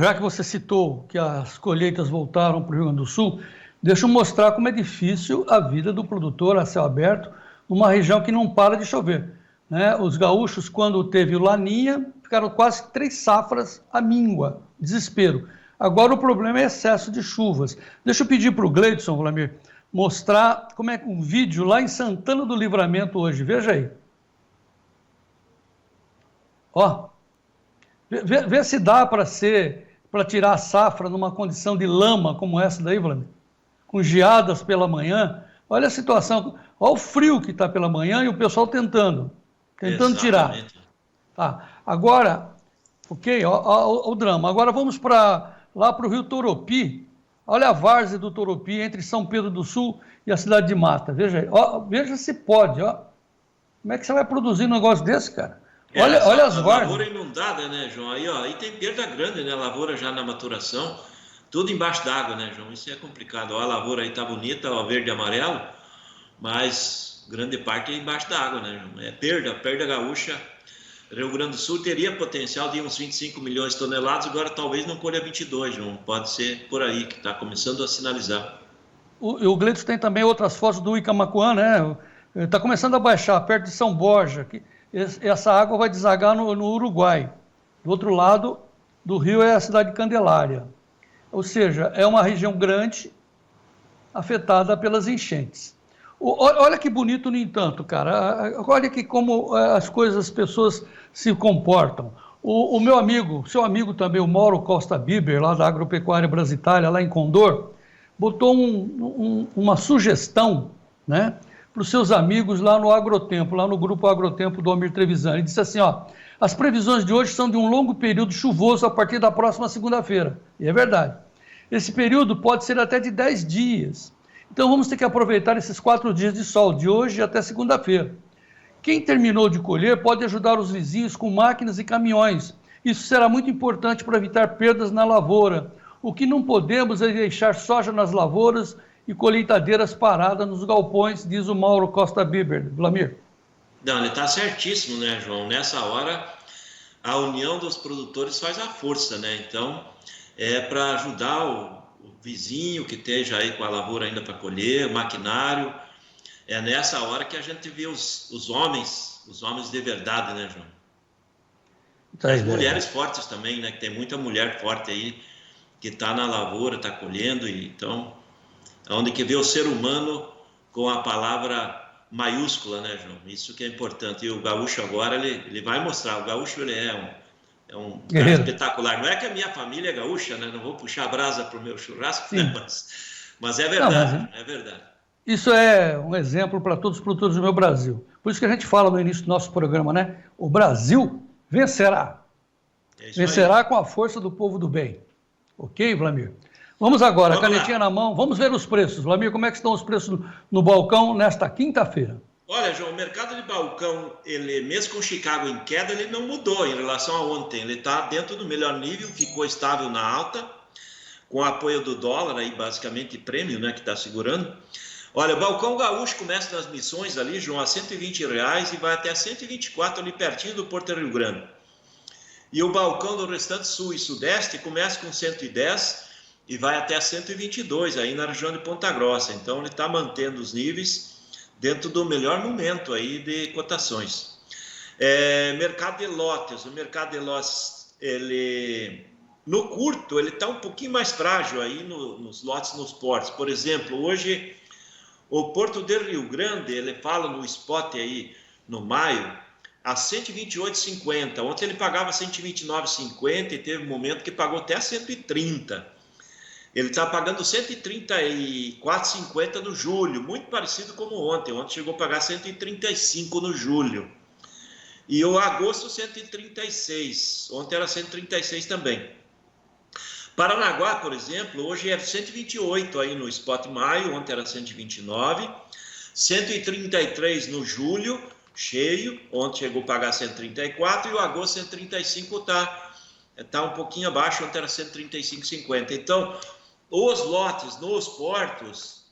C: Já que você citou que as colheitas voltaram para o Rio Grande do Sul, deixa eu mostrar como é difícil a vida do produtor a céu aberto numa região que não para de chover, né? Os gaúchos, quando teve o Laninha, ficaram quase 3 safras à míngua, desespero. Agora o problema é excesso de chuvas. Deixa eu pedir para o Gleidson, Vlamir, mostrar como é um vídeo lá em Santana do Livramento hoje. Veja aí. Ó, vê se dá para tirar a safra numa condição de lama como essa daí, Vlamir, com geadas pela manhã. Olha a situação, olha o frio que está pela manhã e o pessoal tentando tirar. Tá. Agora, ok, ó, o drama. Agora vamos lá para o Rio Toropi. Olha a várzea do Toropi entre São Pedro do Sul e a cidade de Mata. Veja aí, ó, veja se pode, ó. Como é que você vai produzir um negócio desse, cara? Olha as várzeas.
L: Lavoura inundada, né, João? Aí tem perda grande, né? Lavoura já na maturação, tudo embaixo d'água, né, João? Isso é complicado. Ó, a lavoura aí tá bonita, ó, verde e amarelo, mas grande parte é embaixo d'água, né, João? É perda gaúcha. Rio Grande do Sul teria potencial de uns 25 milhões de toneladas, agora talvez não colha 22, João. Pode ser por aí que está começando a sinalizar.
C: O Gleidson tem também outras fotos do Icamacuã, né? Está começando a baixar, perto de São Borja. Essa água vai desagar no Uruguai. Do outro lado do rio é a cidade de Candelária. Ou seja, é uma região grande afetada pelas enchentes. Olha que bonito, no entanto, cara. Olha que como as pessoas se comportam. O meu amigo, seu amigo também, o Mauro Costa Biber, lá da Agropecuária Brasitália, lá em Condor, botou uma sugestão, né, para os seus amigos lá no Agrotempo, lá no grupo Agrotempo do Almir Trevisan. Ele disse assim, ó, as previsões de hoje são de um longo período chuvoso a partir da próxima segunda-feira. E é verdade. Esse período pode ser até de 10 dias. Então vamos ter que aproveitar esses 4 dias de sol, de hoje até segunda-feira. Quem terminou de colher pode ajudar os vizinhos com máquinas e caminhões. Isso será muito importante para evitar perdas na lavoura. O que não podemos é deixar soja nas lavouras e colheitadeiras paradas nos galpões, diz o Mauro Costa Biber. Vlamir.
L: Não, ele está certíssimo, né, João? Nessa hora, a união dos produtores faz a força, né? Então, é para ajudar o vizinho que esteja aí com a lavoura ainda para colher, o maquinário. É nessa hora que a gente vê os homens de verdade, né, João?
C: Tá,
L: as mulheres fortes também, né? Que tem muita mulher forte aí que está na lavoura, está colhendo, e então, onde que vê o ser humano com a palavra maiúscula, né, João? Isso que é importante. E o gaúcho agora, ele vai mostrar. O gaúcho, ele é um cara espetacular. Não é que a minha família é gaúcha, né? Não vou puxar a brasa para o meu churrasco, né? Mas é verdade, é verdade.
C: Isso é um exemplo para todos os produtores do meu Brasil. Por isso que a gente fala no início do nosso programa, né? O Brasil vencerá. Vencerá com a força do povo do bem. Ok, Vlamir? Vamos agora, canetinha na mão, vamos ver os preços. Vlamir, como é que estão os preços no balcão nesta quinta-feira?
L: Olha, João, o mercado de balcão, ele mesmo com Chicago em queda, ele não mudou em relação a ontem. Ele está dentro do melhor nível, ficou estável na alta, com o apoio do dólar, aí basicamente prêmio, né, que está segurando. Olha, o balcão gaúcho começa nas missões ali, João, a R$120 e vai até 124 ali pertinho do Porto Rio Grande. E o balcão do restante sul e sudeste começa com 110 e vai até 122 aí na região de Ponta Grossa. Então ele está mantendo os níveis dentro do melhor momento aí de cotações. Mercado de lotes, o mercado de lotes, ele no curto ele está um pouquinho mais frágil aí nos lotes nos portos. Por exemplo, hoje o Porto de Rio Grande, ele fala no spot aí no maio a 128,50. Ontem ele pagava 129,50 e teve um momento que pagou até 130. Ele está pagando 134,50 no julho, muito parecido como ontem. Ontem chegou a pagar 135 no julho. E o agosto 136. Ontem era 136 também. Paranaguá, por exemplo, hoje é 128 aí no spot maio, ontem era 129. 133 no julho, cheio, ontem chegou a pagar 134 e o agosto 135 tá um pouquinho abaixo, ontem era 135,50. Então, os lotes nos portos,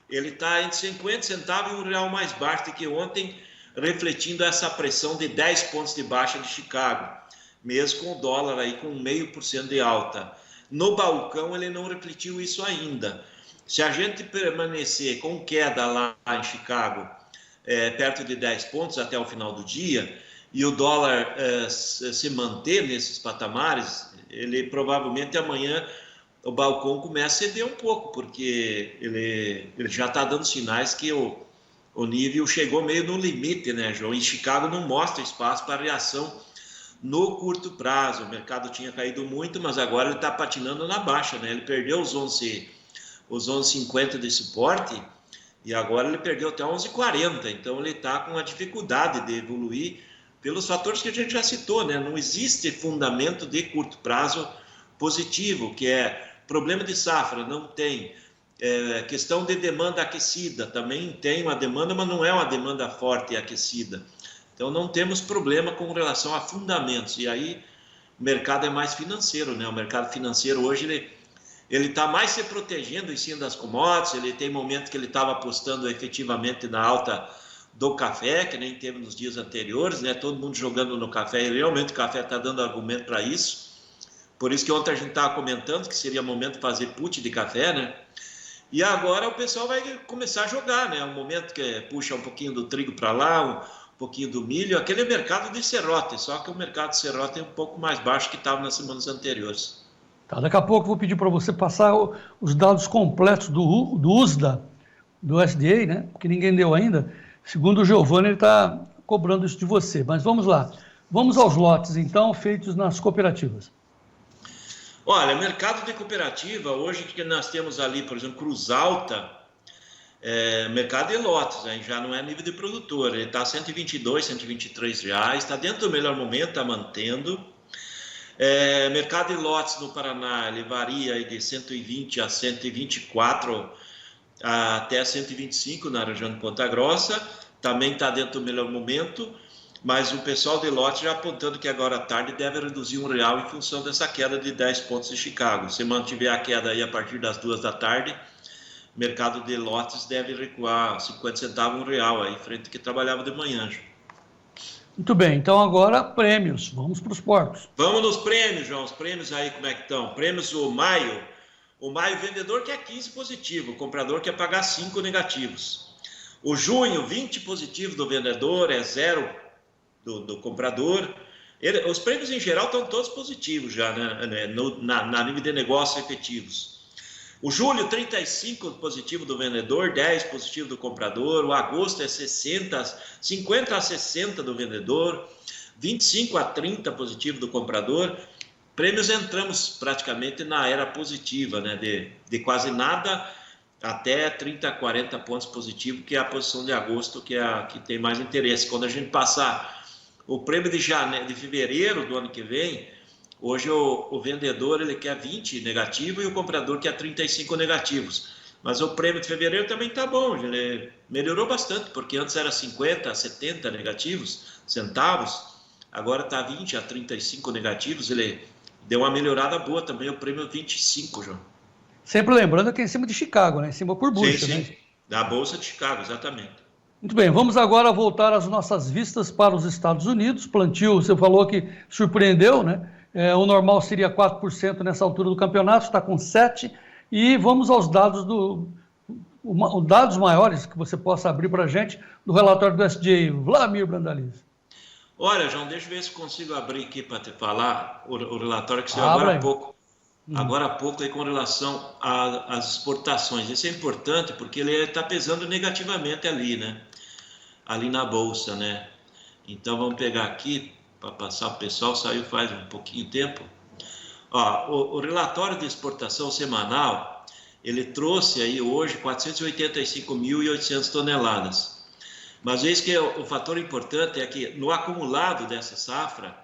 L: ele está entre 50 centavos e R$1 mais baixo do que ontem, refletindo essa pressão de 10 pontos de baixa de Chicago, mesmo com o dólar aí com 0,5% de alta. No balcão ele não refletiu isso ainda. Se a gente permanecer com queda lá em Chicago, perto de 10 pontos até o final do dia, e o dólar se manter nesses patamares, ele provavelmente amanhã o balcão começa a ceder um pouco, porque ele já está dando sinais que o nível chegou meio no limite, né, João? E Chicago não mostra espaço para reação no curto prazo. O mercado tinha caído muito, mas agora ele está patinando na baixa, né? Ele perdeu os 11,50 de suporte e agora ele perdeu até 11,40. Então ele está com a dificuldade de evoluir pelos fatores que a gente já citou, né? Não existe fundamento de curto prazo positivo, que é problema de safra, não tem. Questão de demanda aquecida, também tem uma demanda, mas não é uma demanda forte e aquecida. Então não temos problema com relação a fundamentos. E aí o mercado é mais financeiro, né? O mercado financeiro hoje ele está mais se protegendo em cima das commodities. Ele tem momentos que ele estava apostando efetivamente na alta do café, que nem teve nos dias anteriores, né? Todo mundo jogando no café, e realmente o café está dando argumento para isso. Por isso que ontem a gente estava comentando que seria momento de fazer put de café, né? E agora o pessoal vai começar a jogar, né? Um momento que puxa um pouquinho do trigo para lá, um pouquinho do milho, aquele mercado de serrote, só que o mercado de serrote é um pouco mais baixo que estava nas semanas anteriores.
C: Tá, daqui a pouco eu vou pedir para você passar os dados completos do USDA, do SDA, né? Que ninguém deu ainda. Segundo o Giovanni, ele está cobrando isso de você. Mas vamos lá. Vamos aos lotes, então, feitos nas cooperativas.
L: Olha, mercado de cooperativa, hoje que nós temos ali, por exemplo, Cruz Alta, mercado de lotes, né? Já não é nível de produtor, ele está a 122, 123 reais, está dentro do melhor momento, está mantendo. Mercado de lotes no Paraná, ele varia aí de 120 a 124 até 125 na região de Ponta Grossa, também está dentro do melhor momento. Mas o pessoal de lote já apontando que agora à tarde deve reduzir R$1 em função dessa queda de 10 pontos em Chicago. Se mantiver a queda aí a partir das 2 da tarde, o mercado de lotes deve recuar 50 centavos, R$1 aí, frente ao que trabalhava de manhã.
C: Muito bem, então agora prêmios. Vamos para os portos.
L: Vamos nos prêmios, João. Os prêmios aí como é que estão? Prêmios o maio o vendedor quer 15 positivo, o comprador quer pagar 5 negativos. O junho, 20 positivo do vendedor, é 0 do comprador. Os prêmios em geral estão todos positivos já, né? Na nível de negócios efetivos. O julho, 35 positivo do vendedor, 10 positivo do comprador. O agosto é 50 a 60 do vendedor, 25 a 30 positivo do comprador. Prêmios entramos praticamente na era positiva, né? De quase nada até 30 a 40 pontos positivos, que é a posição de agosto, que é a que tem mais interesse. Quando a gente passar o prêmio de fevereiro do ano que vem, Hoje o vendedor ele quer 20 negativo e o comprador quer 35 negativos. Mas o prêmio de fevereiro também está bom, ele melhorou bastante, porque antes era 50 70 centavos, agora está 20 a 35 negativos, ele deu uma melhorada boa também, o prêmio 25, João.
C: Sempre lembrando que é em cima de Chicago, né? Em cima por bucha,
L: sim,
C: né?
L: Da Bolsa de Chicago, exatamente.
C: Muito bem, vamos agora voltar às nossas vistas para os Estados Unidos. Plantio, você falou que surpreendeu, né? O normal seria 4% nessa altura do campeonato, está com 7%. E vamos aos dados dados maiores que você possa abrir para a gente do relatório do SJ, Vlamir Brandalize.
L: Olha, João, deixa eu ver se consigo abrir aqui para te falar o relatório que saiu agora há pouco. Agora há pouco aí com relação às exportações. Isso é importante porque ele está pesando negativamente ali, né? Ali na bolsa, né? Então vamos pegar aqui para passar o pessoal, saiu faz um pouquinho de tempo. Ó, o relatório de exportação semanal, ele trouxe aí hoje 485.800 toneladas. Mas isso que o fator importante é que no acumulado dessa safra,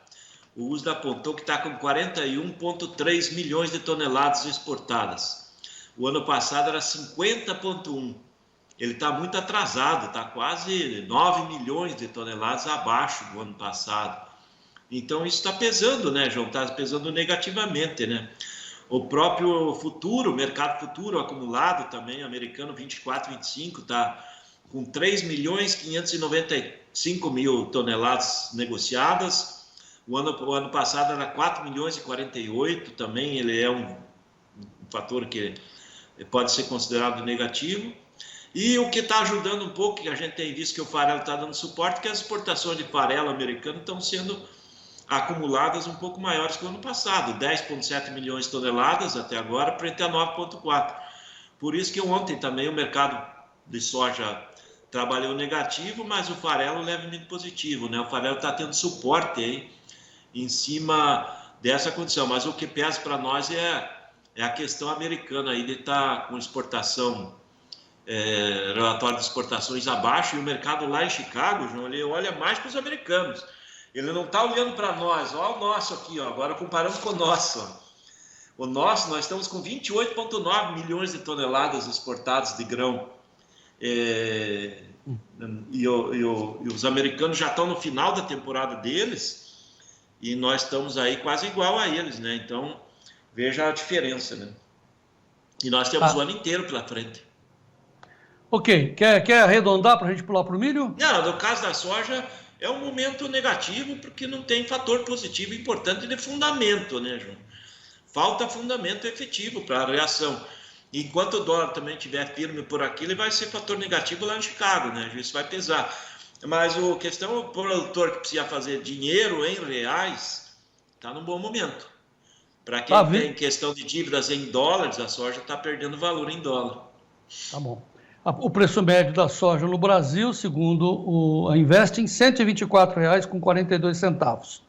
L: o USDA apontou que está com 41,3 milhões de toneladas exportadas. O ano passado era 50,1. Ele está muito atrasado, está quase 9 milhões de toneladas abaixo do ano passado. Então isso está pesando, né, João? Está pesando negativamente, né? O próprio futuro, o mercado futuro acumulado também, americano 24, 25, está com 3.595.000 toneladas negociadas. O ano passado era 4.048.000 também, ele é um fator que pode ser considerado negativo. E o que está ajudando um pouco, que a gente tem visto que o farelo está dando suporte, que as exportações de farelo americano estão sendo acumuladas um pouco maiores que o ano passado, 10,7 milhões de toneladas até agora, frente a 9,4. Por isso que ontem também o mercado de soja trabalhou negativo, mas o farelo levemente positivo, né? O farelo está tendo suporte aí em cima dessa condição, mas o que pesa para nós é a questão americana aí de estar com exportação, relatório de exportações abaixo, e o mercado lá em Chicago, João, ele olha mais para os americanos. Ele não está olhando para nós, olha o nosso aqui, ó, agora comparando com o nosso. Ó. O nosso, nós estamos com 28,9 milhões de toneladas exportadas de grão. E os americanos já estão no final da temporada deles e nós estamos aí quase igual a eles, né? Então, veja a diferença, né? E nós temos o ano inteiro pela frente.
C: Ok, quer arredondar para a gente pular para o milho?
L: Não, no caso da soja... É um momento negativo porque não tem fator positivo importante de fundamento, né, João? Falta fundamento efetivo para a reação. Enquanto o dólar também estiver firme por aqui, ele vai ser fator negativo lá em Chicago, né? Isso vai pesar. Mas a questão é o produtor que precisa fazer dinheiro em reais, está num bom momento. Para quem tem questão de dívidas em dólares, a soja está perdendo valor em dólar.
C: Tá bom. O preço médio da soja no Brasil, segundo a Investing, R$ 124,42.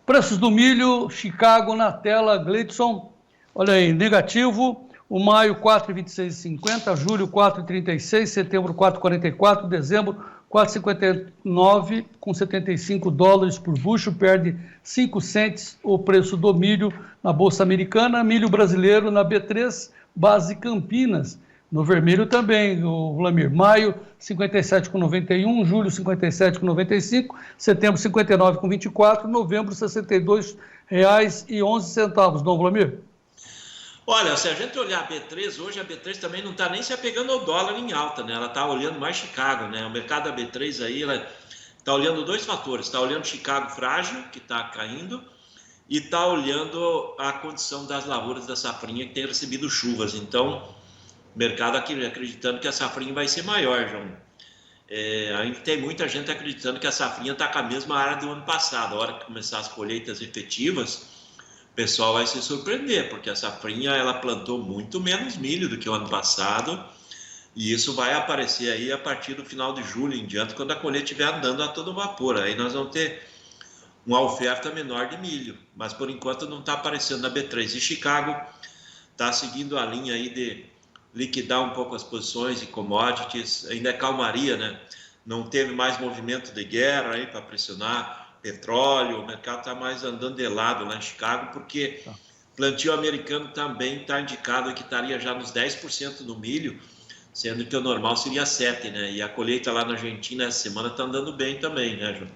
C: Preços do milho, Chicago na tela, Gleidson, olha aí, negativo, o maio 4,26,50, julho 4,36, setembro 4,44, dezembro 4,59, com $75 por bucho, perde 5 cents o preço do milho na Bolsa Americana, milho brasileiro na B3, base Campinas. No vermelho também, o Vlamir. Maio, 57,91, julho, 57,95, setembro, 59,24, novembro, R$ 62,11, Dom Vlamir.
L: Olha, se a gente olhar a B3, hoje a B3 também não está nem se apegando ao dólar em alta, né? Ela está olhando mais Chicago, né? O mercado da B3 aí, ela está olhando dois fatores. Está olhando Chicago frágil, que está caindo, e está olhando a condição das lavouras da safrinha, que tem recebido chuvas. Então... mercado aqui acreditando que a safrinha vai ser maior, João. Ainda tem muita gente acreditando que a safrinha está com a mesma área do ano passado. A hora que começar as colheitas efetivas, o pessoal vai se surpreender, porque a safrinha ela plantou muito menos milho do que o ano passado, e isso vai aparecer aí a partir do final de julho em diante, quando a colheita estiver andando a todo vapor. Aí nós vamos ter uma oferta menor de milho, mas por enquanto não está aparecendo na B3. E Chicago está seguindo a linha aí de liquidar um pouco as posições de commodities, ainda é calmaria, né? Não teve mais movimento de guerra aí para pressionar petróleo, o mercado está mais andando de lado lá em Chicago, porque plantio americano também está indicado que estaria já nos 10% no milho, sendo que o normal seria 7%, né? E a colheita lá na Argentina essa semana está andando bem também, né, João?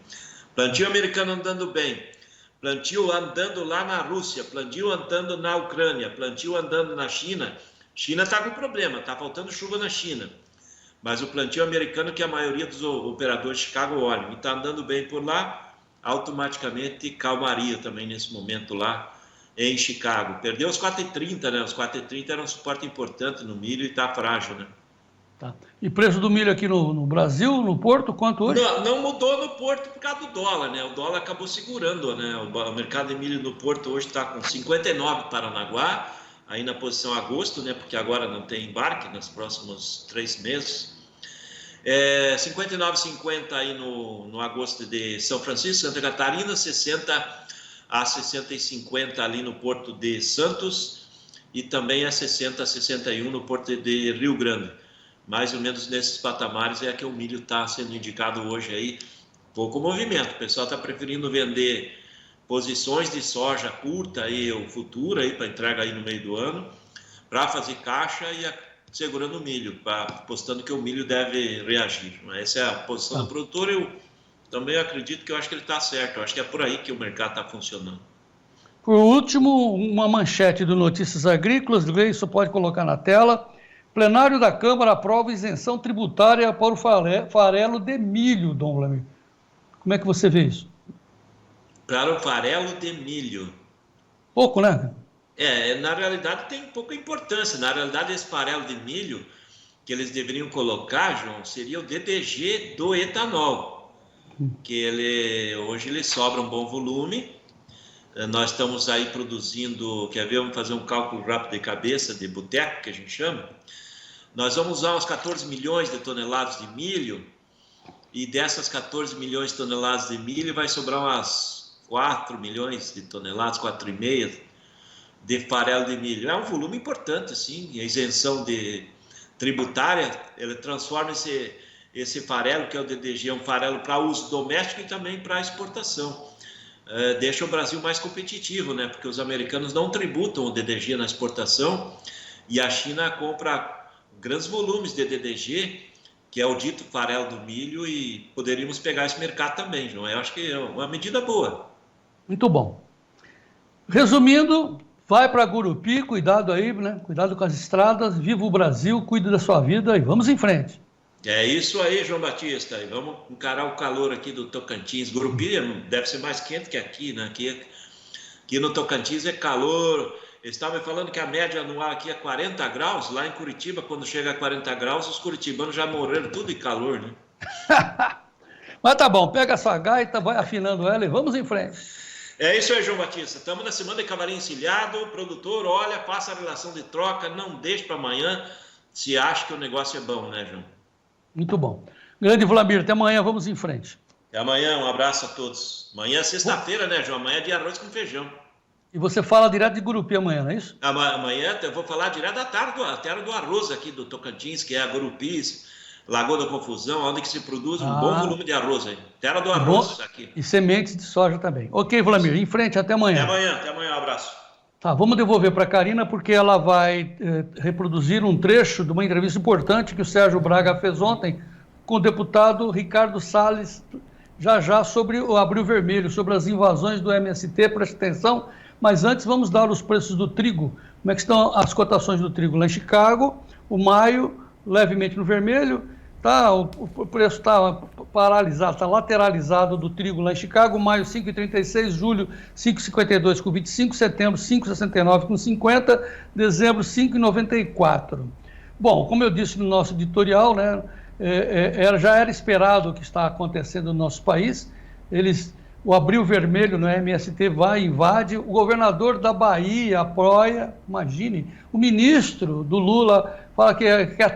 L: Plantio americano andando bem, plantio andando lá na Rússia, plantio andando na Ucrânia, plantio andando na China. China está com problema, está faltando chuva na China. Mas o plantio americano, que a maioria dos operadores de Chicago olham, e está andando bem por lá, automaticamente calmaria também nesse momento lá em Chicago. Perdeu os 4,30, né? Os 4,30 eram um suporte importante no milho e está frágil, né?
C: Tá. E preço do milho aqui no Brasil, no Porto, quanto hoje?
L: Não mudou no Porto por causa do dólar, né? O dólar acabou segurando, né? O mercado de milho no Porto hoje está com 59 Paranaguá, aí na posição agosto, né? Porque agora não tem embarque nos próximos 3 meses. 59,50 aí no agosto de São Francisco, Santa Catarina, 60 a 60,50 ali no Porto de Santos e também a 60 a 61 no Porto de Rio Grande. Mais ou menos nesses patamares é que o milho está sendo indicado hoje aí. Pouco movimento, o pessoal está preferindo vender posições de soja curta aí, ou futura aí para entrega aí no meio do ano, para fazer caixa e segurando o milho, apostando que o milho deve reagir. Essa é a posição do produtor. Eu também acredito que eu acho que ele está certo. Eu acho que é por aí que o mercado está funcionando.
C: Por último, uma manchete do Notícias Agrícolas, isso pode colocar na tela. Plenário da Câmara aprova isenção tributária para o farelo de milho, Dom Vlamir. Como é que você vê isso?
L: Para o farelo de milho.
C: Pouco, né?
L: Na realidade tem pouca importância. Na realidade, esse farelo de milho que eles deveriam colocar, João, seria o DDG do etanol. Que hoje ele sobra um bom volume. Nós estamos aí produzindo, vamos fazer um cálculo rápido de cabeça, de boteco, que a gente chama. Nós vamos usar uns 14 milhões de toneladas de milho, e dessas 14 milhões de toneladas de milho vai sobrar umas 4 milhões de toneladas, 4,5 de farelo de milho. É um volume importante, sim. A isenção tributária, ele transforma esse farelo, que é o DDG, um farelo para uso doméstico e também para exportação. Deixa o Brasil mais competitivo, né? Porque os americanos não tributam o DDG na exportação e a China compra grandes volumes de DDG, que é o dito farelo do milho, e poderíamos pegar esse mercado também, João. Eu acho que é uma medida boa.
C: Muito bom. Resumindo, vai para Gurupi, cuidado aí, né? Cuidado com as estradas, viva o Brasil, cuide da sua vida e vamos em frente.
L: É isso aí, João Batista. E vamos encarar o calor aqui do Tocantins. Gurupi deve ser mais quente que aqui, né? Aqui no Tocantins é calor. Eles estavam me falando que a média anual aqui é 40 graus. Lá em Curitiba, quando chega a 40 graus, os curitibanos já morreram tudo de calor, né?
C: Mas tá bom, pega essa gaita, vai afinando ela e vamos em frente.
L: É isso aí, João Batista. Estamos na semana de cavalinho encilhado. O produtor, olha, faça a relação de troca, não deixe para amanhã se acha que o negócio é bom, né, João?
C: Muito bom. Grande Vlamir, até amanhã, vamos em frente.
L: Até amanhã, um abraço a todos. Amanhã é sexta-feira, né, João? Amanhã é de arroz com feijão.
C: E você fala direto de Gurupi amanhã, não é isso?
L: Amanhã eu vou falar direto da terra do arroz aqui do Tocantins, que é a Gurupis, Lagoa da Confusão, onde que se produz um bom volume de arroz aí. Terra do arroz aqui.
C: E sementes de soja também. Ok, Vlamir, em frente, até amanhã.
L: Até amanhã, um abraço.
C: Tá, vamos devolver para a Karina, porque ela vai reproduzir um trecho de uma entrevista importante que o Sérgio Braga fez ontem com o deputado Ricardo Salles, já sobre o Abril Vermelho, sobre as invasões do MST, preste atenção. Mas antes vamos dar os preços do trigo. Como é que estão as cotações do trigo lá em Chicago? O maio, levemente no vermelho, tá? O preço está paralisado, está lateralizado do trigo lá em Chicago. Maio 5,36, julho 5,52 com 25, setembro 5,69 com 50, dezembro 5,94. Bom, como eu disse no nosso editorial, né, já era esperado o que está acontecendo no nosso país. O Abril Vermelho no MST vai e invade, o governador da Bahia apoia, imagine, o ministro do Lula fala que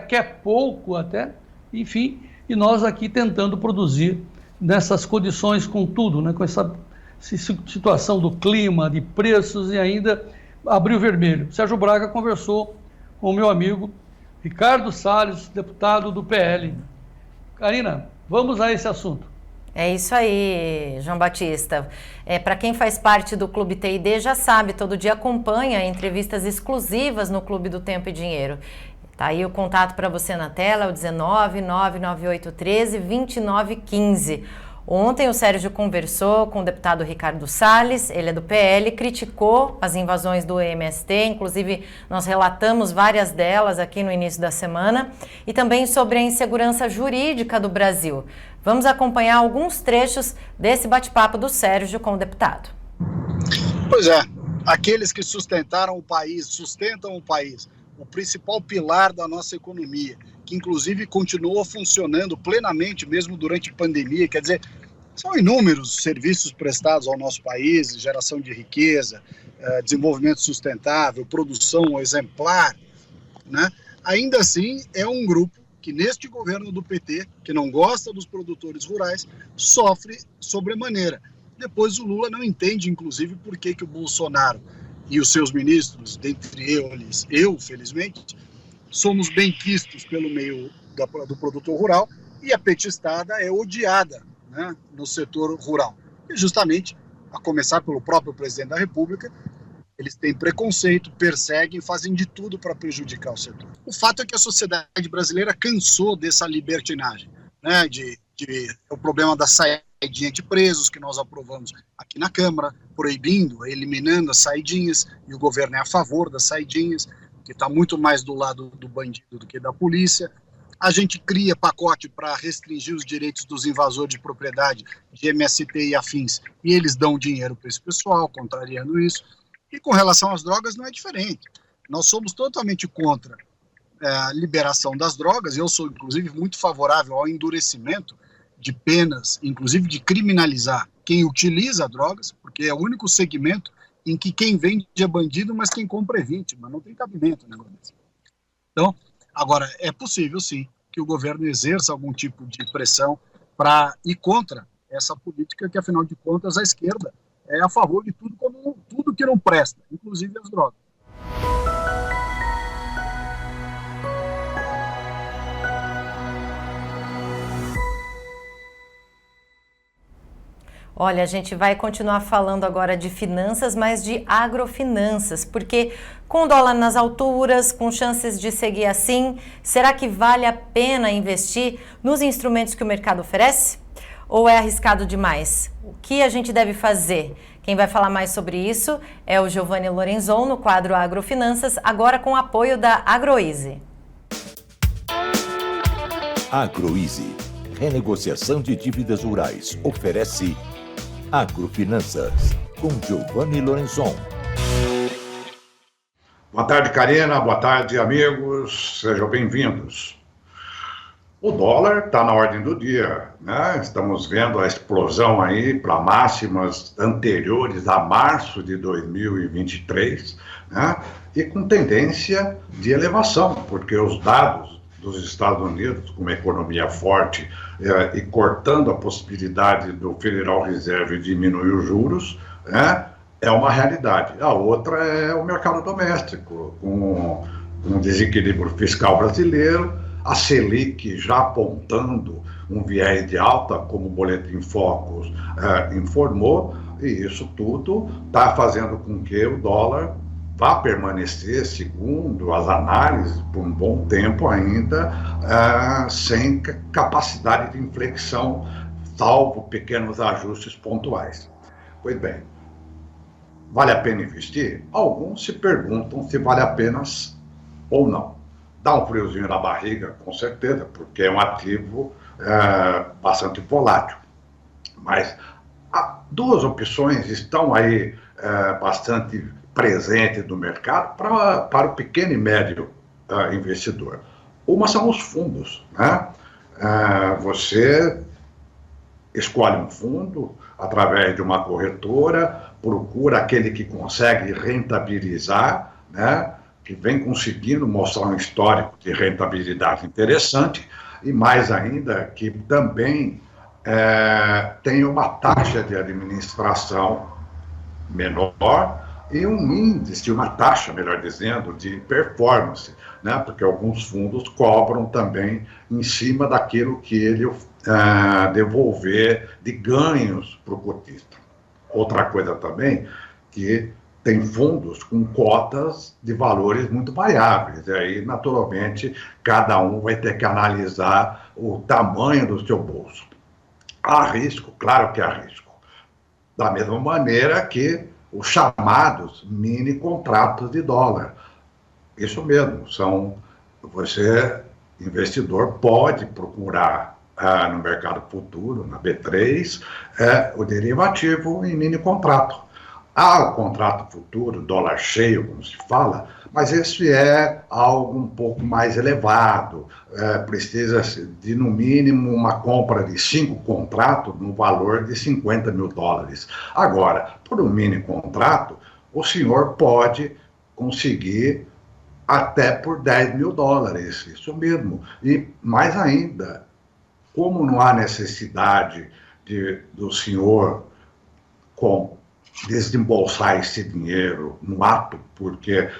C: quer pouco até, enfim, e nós aqui tentando produzir nessas condições com tudo, né, com essa situação do clima, de preços e ainda Abril Vermelho. Sérgio Braga conversou com o meu amigo Ricardo Salles, deputado do PL. Karina, vamos a esse assunto.
B: É isso aí, João Batista. Para quem faz parte do Clube TID já sabe, todo dia acompanha entrevistas exclusivas no Clube do Tempo e Dinheiro. Tá aí o contato para você na tela, é o 19-99813-2915. Ontem o Sérgio conversou com o deputado Ricardo Salles, ele é do PL, criticou as invasões do MST, inclusive nós relatamos várias delas aqui no início da semana, e também sobre a insegurança jurídica do Brasil. Vamos acompanhar alguns trechos desse bate-papo do Sérgio com o deputado.
M: Pois é, aqueles que sustentaram o país, sustentam o país, o principal pilar da nossa economia, que inclusive continua funcionando plenamente mesmo durante a pandemia, quer dizer, são inúmeros serviços prestados ao nosso país, geração de riqueza, desenvolvimento sustentável, produção exemplar, né? Ainda assim é um grupo que neste governo do PT, que não gosta dos produtores rurais, sofre sobremaneira. Depois o Lula não entende, inclusive, por que o Bolsonaro e os seus ministros, dentre eles, eu, felizmente, somos benquistos pelo meio do produtor rural e a petistada é odiada, né, no setor rural. E justamente, a começar pelo próprio presidente da República, eles têm preconceito, perseguem, fazem de tudo para prejudicar o setor. O fato é que a sociedade brasileira cansou dessa libertinagem, né, o problema da saidinha de presos, que nós aprovamos aqui na Câmara, proibindo, eliminando as saidinhas, e o governo é a favor das saidinhas, que está muito mais do lado do bandido do que da polícia. A gente cria pacote para restringir os direitos dos invasores de propriedade, de MST e afins, e eles dão dinheiro para esse pessoal, contrariando isso. E com relação às drogas não é diferente. Nós somos totalmente contra a liberação das drogas, eu sou inclusive muito favorável ao endurecimento de penas, inclusive de criminalizar quem utiliza drogas, porque é o único segmento em que quem vende é bandido, mas quem compra é vítima, não tem cabimento o negócio desse. Então, agora, é possível sim que o governo exerça algum tipo de pressão para ir contra essa política que, afinal de contas, a esquerda é a favor de tudo que não presta, inclusive as drogas.
B: Olha, a gente vai continuar falando agora de finanças, mas de agrofinanças, porque com o dólar nas alturas, com chances de seguir assim, será que vale a pena investir nos instrumentos que o mercado oferece? Ou é arriscado demais? O que a gente deve fazer? Quem vai falar mais sobre isso é o Giovanni Lorenzon, no quadro Agrofinanças, agora com o apoio da AgroEasy.
A: AgroEasy, renegociação de dívidas rurais, oferece Agrofinanças, com Giovanni Lorenzon.
N: Boa tarde, Karina. Boa tarde, amigos. Sejam bem-vindos. O dólar está na ordem do dia, né? Estamos vendo a explosão aí para máximas anteriores a março de 2023, né? E com tendência de elevação, porque os dados dos Estados Unidos, com uma economia forte e cortando a possibilidade do Federal Reserve diminuir os juros, né, é uma realidade. A outra é o mercado doméstico, com um desequilíbrio fiscal brasileiro, a Selic já apontando um viés de alta, como o Boletim Focus informou, e isso tudo está fazendo com que o dólar vá permanecer, segundo as análises, por um bom tempo ainda, sem capacidade de inflexão, salvo pequenos ajustes pontuais. Pois bem, vale a pena investir? Alguns se perguntam se vale a pena ou não. Dá um friozinho na barriga, com certeza, porque é um ativo bastante volátil. Mas duas opções estão aí bastante presentes no mercado para o pequeno e médio investidor. Uma são os fundos, né? Você escolhe um fundo através de uma corretora, procura aquele que consegue rentabilizar, né? Que vem conseguindo mostrar um histórico de rentabilidade interessante e mais ainda que também tem uma taxa de administração menor e um índice, uma taxa, melhor dizendo, de performance, né? Porque alguns fundos cobram também em cima daquilo que ele devolver de ganhos para o cotista. Outra coisa também, que tem fundos com cotas de valores muito variáveis, e aí, naturalmente, cada um vai ter que analisar o tamanho do seu bolso. Há risco? Claro que há risco. Da mesma maneira que os chamados mini contratos de dólar. Isso mesmo, você, investidor, pode procurar no mercado futuro, na B3, o derivativo em mini contrato. Há o contrato futuro, dólar cheio, como se fala, mas esse é algo um pouco mais elevado. Precisa de, no mínimo, uma compra de 5 contratos no valor de $50 mil. Agora, por um mini contrato, o senhor pode conseguir até por $10 mil, isso mesmo. E mais ainda, como não há necessidade do senhor desembolsar esse dinheiro no ato, porque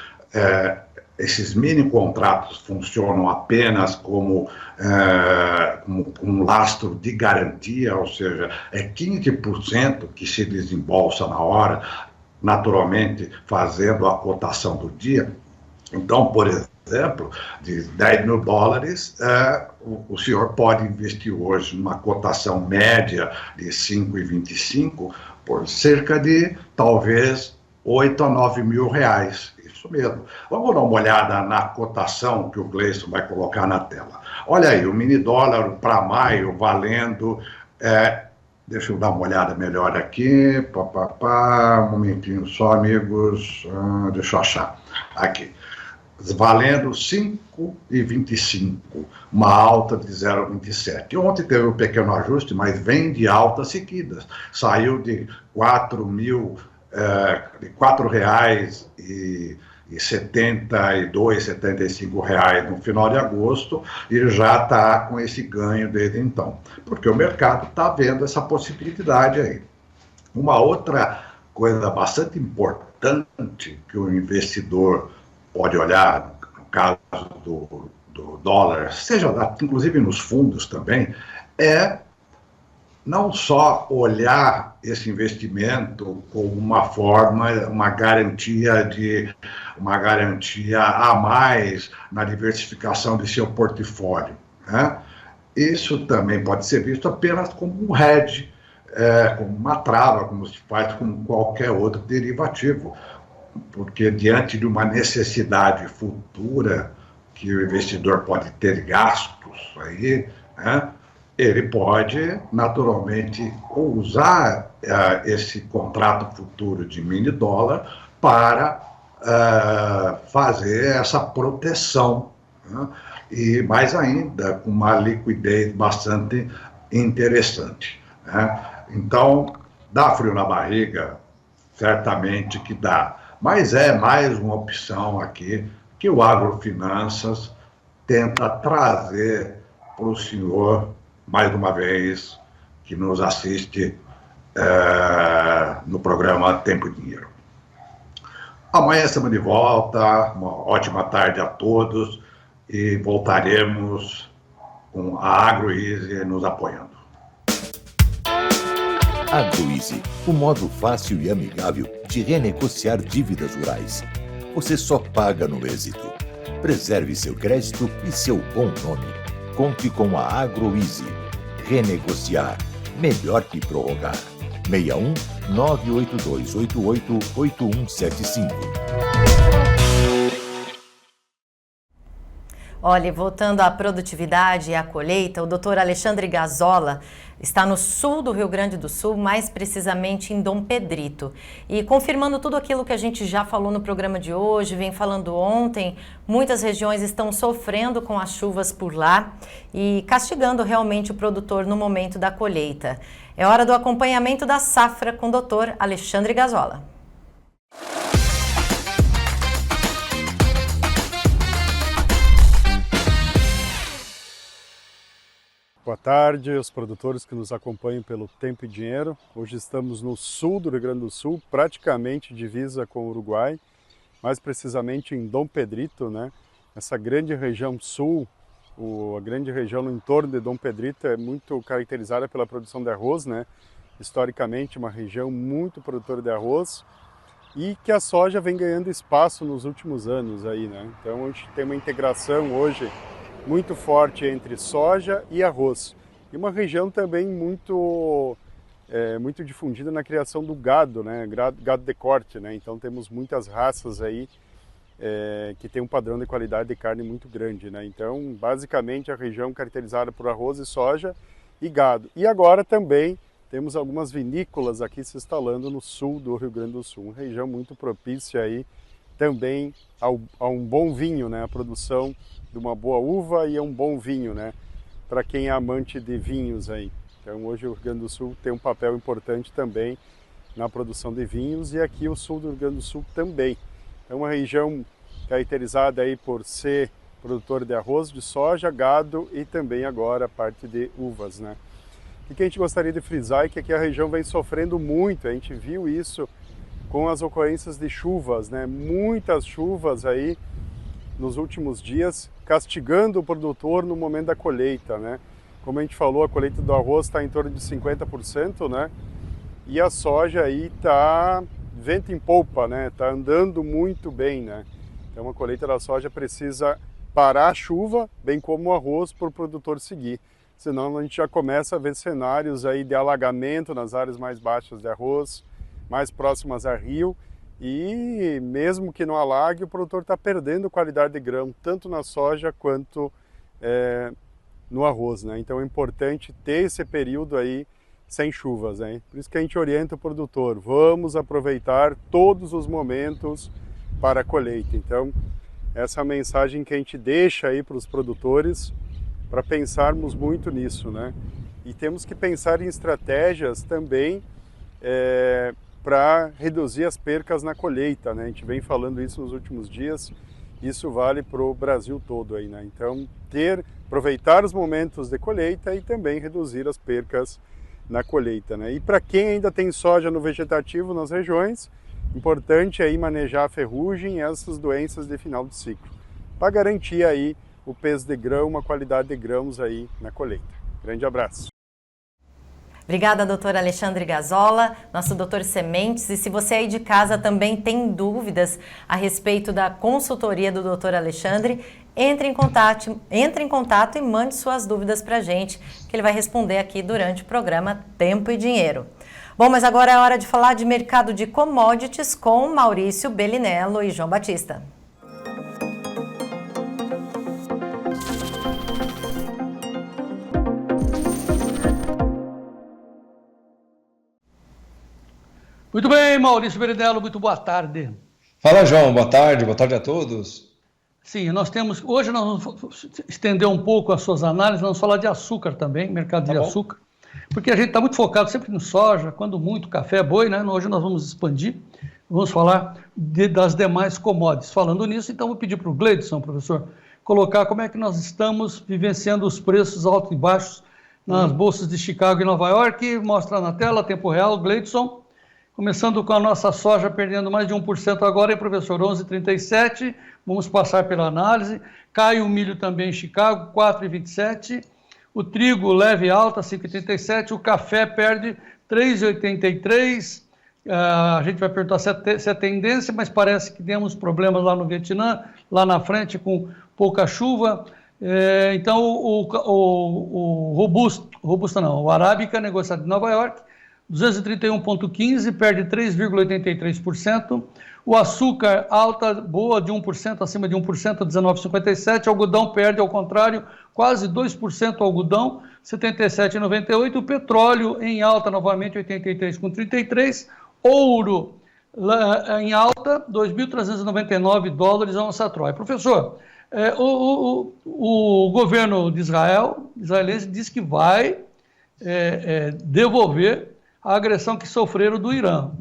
N: esses mini contratos funcionam apenas como um lastro de garantia, ou seja, é 15% que se desembolsa na hora, naturalmente fazendo a cotação do dia. Então, por exemplo, de $10 mil, o senhor pode investir hoje numa cotação média de 5,25 por cerca de, talvez, 8 a 9 mil reais. Isso mesmo. Vamos dar uma olhada na cotação que o Gleison vai colocar na tela. Olha aí, o mini dólar para maio valendo... deixa eu dar uma olhada melhor aqui. Um momentinho só, amigos. Deixa eu achar. Aqui. Valendo 5,25, uma alta de 0,27. Ontem teve um pequeno ajuste, mas vem de altas seguidas. Saiu de R$4,72, R$75 no final de agosto, e já está com esse ganho desde então. Porque o mercado está vendo essa possibilidade aí. Uma outra coisa bastante importante que o investidor pode olhar, no caso do dólar, seja inclusive nos fundos também, é não só olhar esse investimento como uma forma, uma garantia a mais na diversificação de seu portfólio, né? Isso também pode ser visto apenas como um hedge, como uma trava, como se faz com qualquer outro derivativo, porque diante de uma necessidade futura que o investidor pode ter gastos aí, né, ele pode naturalmente usar esse contrato futuro de mini dólar para fazer essa proteção, né, e mais ainda com uma liquidez bastante interessante, né? Então, dá frio na barriga? Certamente que dá. Mas é mais uma opção aqui que o Agrofinanças tenta trazer para o senhor, mais uma vez, que nos assiste no programa Tempo e Dinheiro. Amanhã estamos de volta, uma ótima tarde a todos e voltaremos com a AgroEasy nos apoiando.
A: AgroEasy, o modo fácil e amigável de renegociar dívidas rurais. Você só paga no êxito. Preserve seu crédito e seu bom nome. Conte com a AgroEasy. Renegociar, melhor que prorrogar. 61 982 88 8175.
B: Olha, voltando à produtividade e à colheita, o Dr. Alexandre Gazola está no sul do Rio Grande do Sul, mais precisamente em Dom Pedrito. E confirmando tudo aquilo que a gente já falou no programa de hoje, vem falando ontem, muitas regiões estão sofrendo com as chuvas por lá e castigando realmente o produtor no momento da colheita. É hora do acompanhamento da safra com o Dr. Alexandre Gazola.
O: Boa tarde aos produtores que nos acompanham pelo Tempo e Dinheiro. Hoje estamos no sul do Rio Grande do Sul, praticamente divisa com o Uruguai, mais precisamente em Dom Pedrito, né? Essa grande região sul A grande região no entorno de Dom Pedrito é muito caracterizada pela produção de arroz, né? Historicamente, uma região muito produtora de arroz, e que a soja vem ganhando espaço nos últimos anos aí, né? Então a gente tem uma integração hoje muito forte entre soja e arroz. E uma região também muito difundida na criação do gado, né? Gado de corte, né? Então temos muitas raças aí que tem um padrão de qualidade de carne muito grande, né? Então, basicamente, a região caracterizada por arroz e soja e gado. E agora também temos algumas vinícolas aqui se instalando no sul do Rio Grande do Sul, uma região muito propícia aí também a um bom vinho, né? A produção de uma boa uva e um bom vinho, né? Para quem é amante de vinhos aí. Então, hoje o Rio Grande do Sul tem um papel importante também na produção de vinhos, e aqui o sul do Rio Grande do Sul também. É uma região caracterizada aí por ser produtor de arroz, de soja, gado e também agora a parte de uvas, né? O que a gente gostaria de frisar é que aqui a região vem sofrendo muito, a gente viu isso com as ocorrências de chuvas, né? Muitas chuvas aí nos últimos dias, castigando o produtor no momento da colheita, né? Como a gente falou, a colheita do arroz está em torno de 50%, né? E a soja aí está vento em polpa, né? Está andando muito bem, né? Então a colheita da soja precisa parar a chuva, bem como o arroz, para o produtor seguir. Senão a gente já começa a ver cenários aí de alagamento nas áreas mais baixas de arroz, mais próximas a rio, e mesmo que não alague, o produtor está perdendo qualidade de grão, tanto na soja quanto no arroz, né? Então é importante ter esse período aí sem chuvas, né? Por isso que a gente orienta o produtor, vamos aproveitar todos os momentos para a colheita. Então, essa é a mensagem que a gente deixa aí para os produtores, para pensarmos muito nisso, né? E temos que pensar em estratégias também para reduzir as percas na colheita, né? A gente vem falando isso nos últimos dias, isso vale para o Brasil todo aí, né? Então, aproveitar os momentos de colheita e também reduzir as percas na colheita, né? E para quem ainda tem soja no vegetativo nas regiões, importante aí manejar a ferrugem e essas doenças de final de ciclo, para garantir aí o peso de grão, uma qualidade de grãos aí na colheita. Grande abraço.
B: Obrigada, doutor Alexandre Gazola, nosso doutor Sementes. E se você aí de casa também tem dúvidas a respeito da consultoria do doutor Alexandre, entre em contato e mande suas dúvidas para a gente, que ele vai responder aqui durante o programa Tempo e Dinheiro. Bom, mas agora é hora de falar de mercado de commodities com Maurício Bellinello e João Batista.
C: Muito bem, Maurício Bellinello, muito boa tarde.
P: Fala, João, boa tarde a todos.
C: Sim, hoje nós vamos estender um pouco as suas análises, vamos falar de açúcar também, mercado de açúcar, porque a gente está muito focado sempre no soja, quando muito, café, boi, né? Hoje nós vamos expandir, vamos falar das demais commodities. Falando nisso, então vou pedir para o Gleidson, professor, colocar como é que nós estamos vivenciando os preços altos e baixos nas bolsas de Chicago e Nova York. Mostra na tela, tempo real, Gleidson. Começando com a nossa soja perdendo mais de 1% agora, hein, professor? 11,37. Vamos passar pela análise. Cai o milho também em Chicago, 4,27. O trigo leve alta, 5,87. O café perde 3,83. A gente vai perguntar se é tendência, mas parece que temos problemas lá no Vietnã, lá na frente, com pouca chuva. Então, o Arábica, negociado em Nova York, 231,15, perde 3,83%. O açúcar alta, boa, de 1%, acima de 1%, 19,57%. O algodão perde, ao contrário, quase 2% o algodão, 77,98%. O petróleo em alta, novamente, 83,33%. Ouro em alta, 2.399 dólares a onça Troy. Professor, o governo de israelense diz que vai devolver a agressão que sofreram do Irã.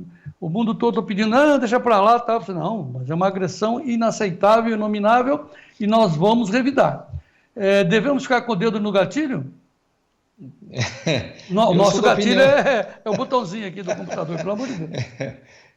C: O mundo todo pedindo, deixa para lá, tá? Não, mas é uma agressão inaceitável, inominável, e nós vamos revidar. Devemos ficar com o dedo no gatilho? O nosso gatilho é o botãozinho aqui do computador, pelo amor de Deus.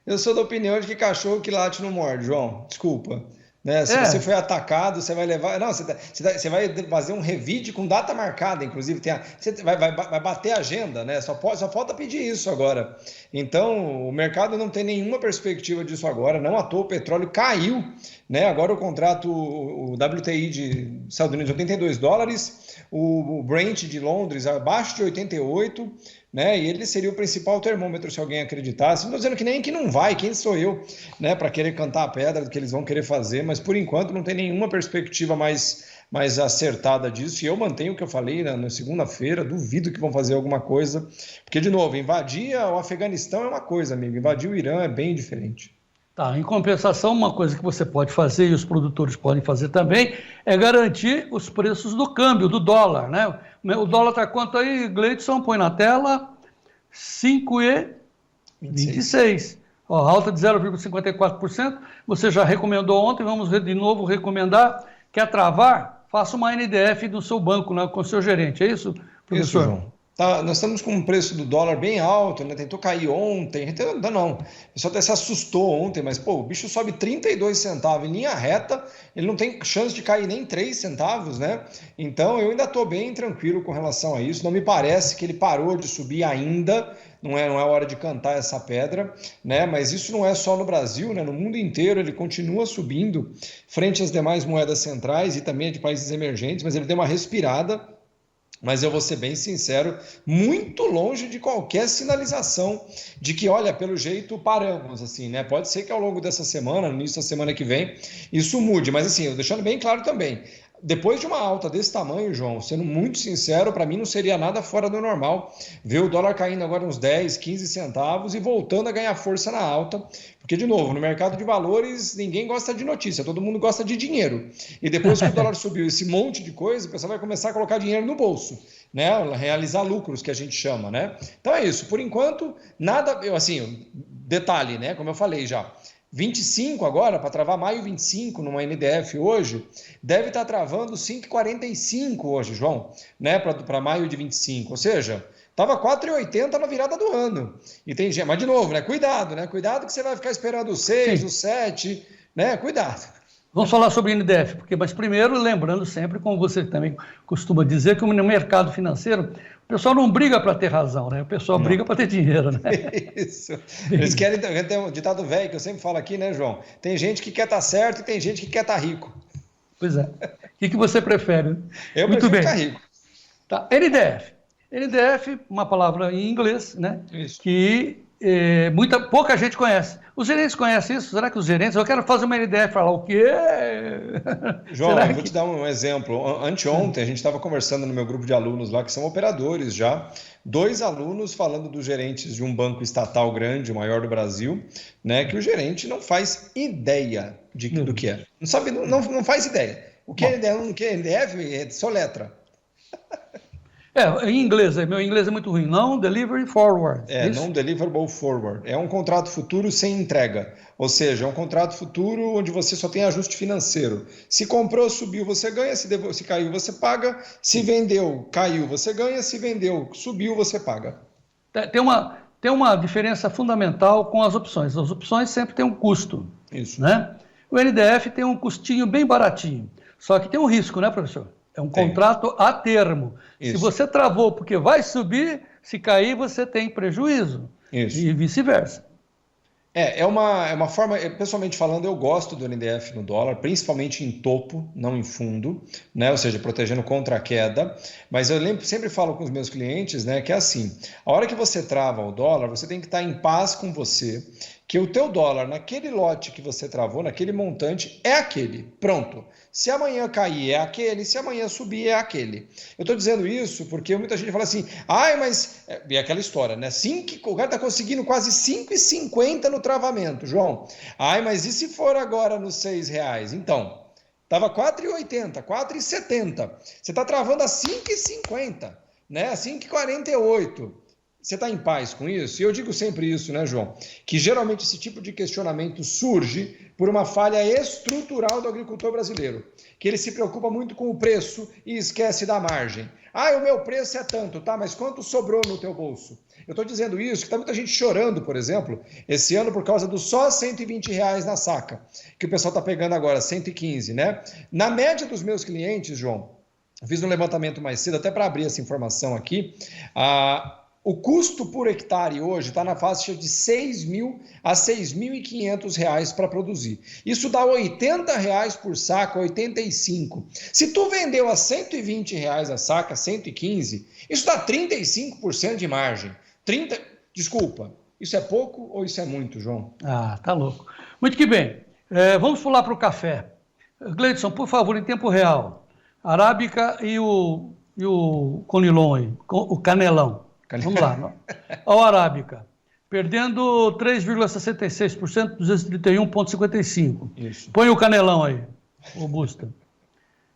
P: Eu sou da opinião de que cachorro que late não morde, João. Desculpa. Né? Se você foi atacado, você vai levar... Não, você vai fazer um revide com data marcada, inclusive. Você vai bater a agenda, né? Só falta pedir isso agora. Então, o mercado não tem nenhuma perspectiva disso agora. Não à toa, o petróleo caiu, né? Agora o contrato, o WTI de Estados Unidos, $82, o Brent de Londres abaixo de 88, né? E ele seria o principal termômetro se alguém acreditasse. Não estou dizendo que não vai, quem sou eu, né, para querer cantar a pedra do que eles vão querer fazer, mas por enquanto não tem nenhuma perspectiva mais acertada disso. E eu mantenho o que eu falei na segunda-feira, duvido que vão fazer alguma coisa, porque, de novo, invadir o Afeganistão é uma coisa, amigo, invadir o Irã é bem diferente.
C: Tá, em compensação, uma coisa que você pode fazer e os produtores podem fazer também é garantir os preços do câmbio, do dólar, né? O dólar está quanto aí, Gleidson? Põe na tela, 5,26. Alta de 0,54%. Você já recomendou ontem, vamos de novo recomendar. Quer travar? Faça uma NDF do seu banco, né, com o seu gerente. É isso, professor?
P: Isso, João. Tá, nós estamos com um preço do dólar bem alto, né? Tentou cair ontem, não, o pessoal até se assustou ontem, mas pô, o bicho sobe 32 centavos em linha reta, ele não tem chance de cair nem 3 centavos, né? Então eu ainda estou bem tranquilo com relação a isso, não me parece que ele parou de subir ainda, não é hora de cantar essa pedra, né? Mas isso não é só no Brasil, né? No mundo inteiro ele continua subindo frente às demais moedas centrais e também de países emergentes, mas ele deu uma respirada. Mas eu vou ser bem sincero, muito longe de qualquer sinalização de que, olha, pelo jeito paramos, assim, né? Pode ser que ao longo dessa semana, no início da semana que vem, isso mude. Mas assim, eu deixando bem claro também, depois de uma alta desse tamanho, João, sendo muito sincero, para mim não seria nada fora do normal ver o dólar caindo agora uns 10, 15 centavos e voltando a ganhar força na alta, porque, de novo, no mercado de valores ninguém gosta de notícia, todo mundo gosta de dinheiro. E depois que o dólar subiu esse monte de coisa, o pessoal vai começar a colocar dinheiro no bolso, né? Realizar lucros, que a gente chama, né? Então é isso, por enquanto, nada, assim, detalhe, né? Como eu falei já, 25 agora, para travar maio 25 numa NDF hoje, deve estar travando 5,45 hoje, João, né, para maio de 25, ou seja, estava 4,80 na virada do ano. E tem gente, mas de novo, né, cuidado que você vai ficar esperando o 6, o 7, né, cuidado.
C: Vamos falar sobre NDF, mas primeiro, lembrando sempre, como você também costuma dizer, que no mercado financeiro, o pessoal não briga para ter razão, né? O pessoal briga para ter dinheiro, né?
P: Isso. Eles querem ter um ditado velho que eu sempre falo aqui, né, João? Tem gente que quer estar certo e tem gente que quer estar rico.
C: Pois é. O que você prefere?
P: Eu prefiro ficar rico.
C: Tá. NDF. NDF, uma palavra em inglês, né? Isso. Que pouca gente conhece. Os gerentes conhecem isso? Será que os gerentes... Eu quero fazer uma NDF, falar o quê?
P: João, eu vou te dar um exemplo. Anteontem, a gente estava conversando no meu grupo de alunos lá, que são operadores já. 2 alunos falando dos gerentes de um banco estatal grande, o maior do Brasil, né, que o gerente não faz ideia do que é. Não sabe, não faz ideia. O que é NDF? É soletra.
C: Em inglês, meu inglês é muito ruim. Non-delivery forward.
P: Non-deliverable forward. É um contrato futuro sem entrega. Ou seja, é um contrato futuro onde você só tem ajuste financeiro. Se comprou, subiu, você ganha. Se caiu, você paga. Se vendeu, caiu, você ganha. Se vendeu, subiu, você paga.
C: Tem uma diferença fundamental com as opções. As opções sempre têm um custo.
P: Isso.
C: Né? O NDF tem um custinho bem baratinho. Só que tem um risco, né, professor? É um contrato a termo. Isso. Se você travou porque vai subir, se cair, você tem prejuízo.
P: Isso.
C: E vice-versa.
P: É uma forma, pessoalmente falando, eu gosto do NDF no dólar, principalmente em topo, não em fundo, né? Ou seja, protegendo contra a queda. Mas eu sempre falo com os meus clientes, né, que é assim, a hora que você trava o dólar, você tem que estar em paz com você, que o teu dólar, naquele lote que você travou, naquele montante, é aquele. Pronto. Se amanhã cair, é aquele. Se amanhã subir, é aquele. Eu estou dizendo isso porque muita gente fala assim, mas... E é aquela história, né? O cara está conseguindo quase 5,50 no travamento, João. Mas e se for agora nos R$6? Então, estava 4,80, 4,70. Você está travando a 5,50, né? A 5,48. Você está em paz com isso? E eu digo sempre isso, né, João? Que geralmente esse tipo de questionamento surge por uma falha estrutural do agricultor brasileiro, que ele se preocupa muito com o preço e esquece da margem. Ah, o meu preço é tanto, tá? Mas quanto sobrou no teu bolso? Eu estou dizendo isso, que está muita gente chorando, por exemplo, esse ano por causa dos só R$120 na saca, que o pessoal está pegando agora, 115, né? Na média dos meus clientes, João, eu fiz um levantamento mais cedo, até para abrir essa informação aqui, o custo por hectare hoje está na faixa de R$6.000 a R$6.500 para produzir. Isso dá R$80 por saca, 85. Se tu vendeu a R$120 a saca, 115, isso dá 35% de margem. Desculpa, isso é pouco ou isso é muito, João?
C: Ah, tá louco. Muito que bem. Vamos pular para o café. Gleidson, por favor, em tempo real. Arábica e o Conilon aí, o Canelão. Vamos lá. Ao Arábica, perdendo 3,66%, 231,55. Isso. Põe o Canelão aí, robusta.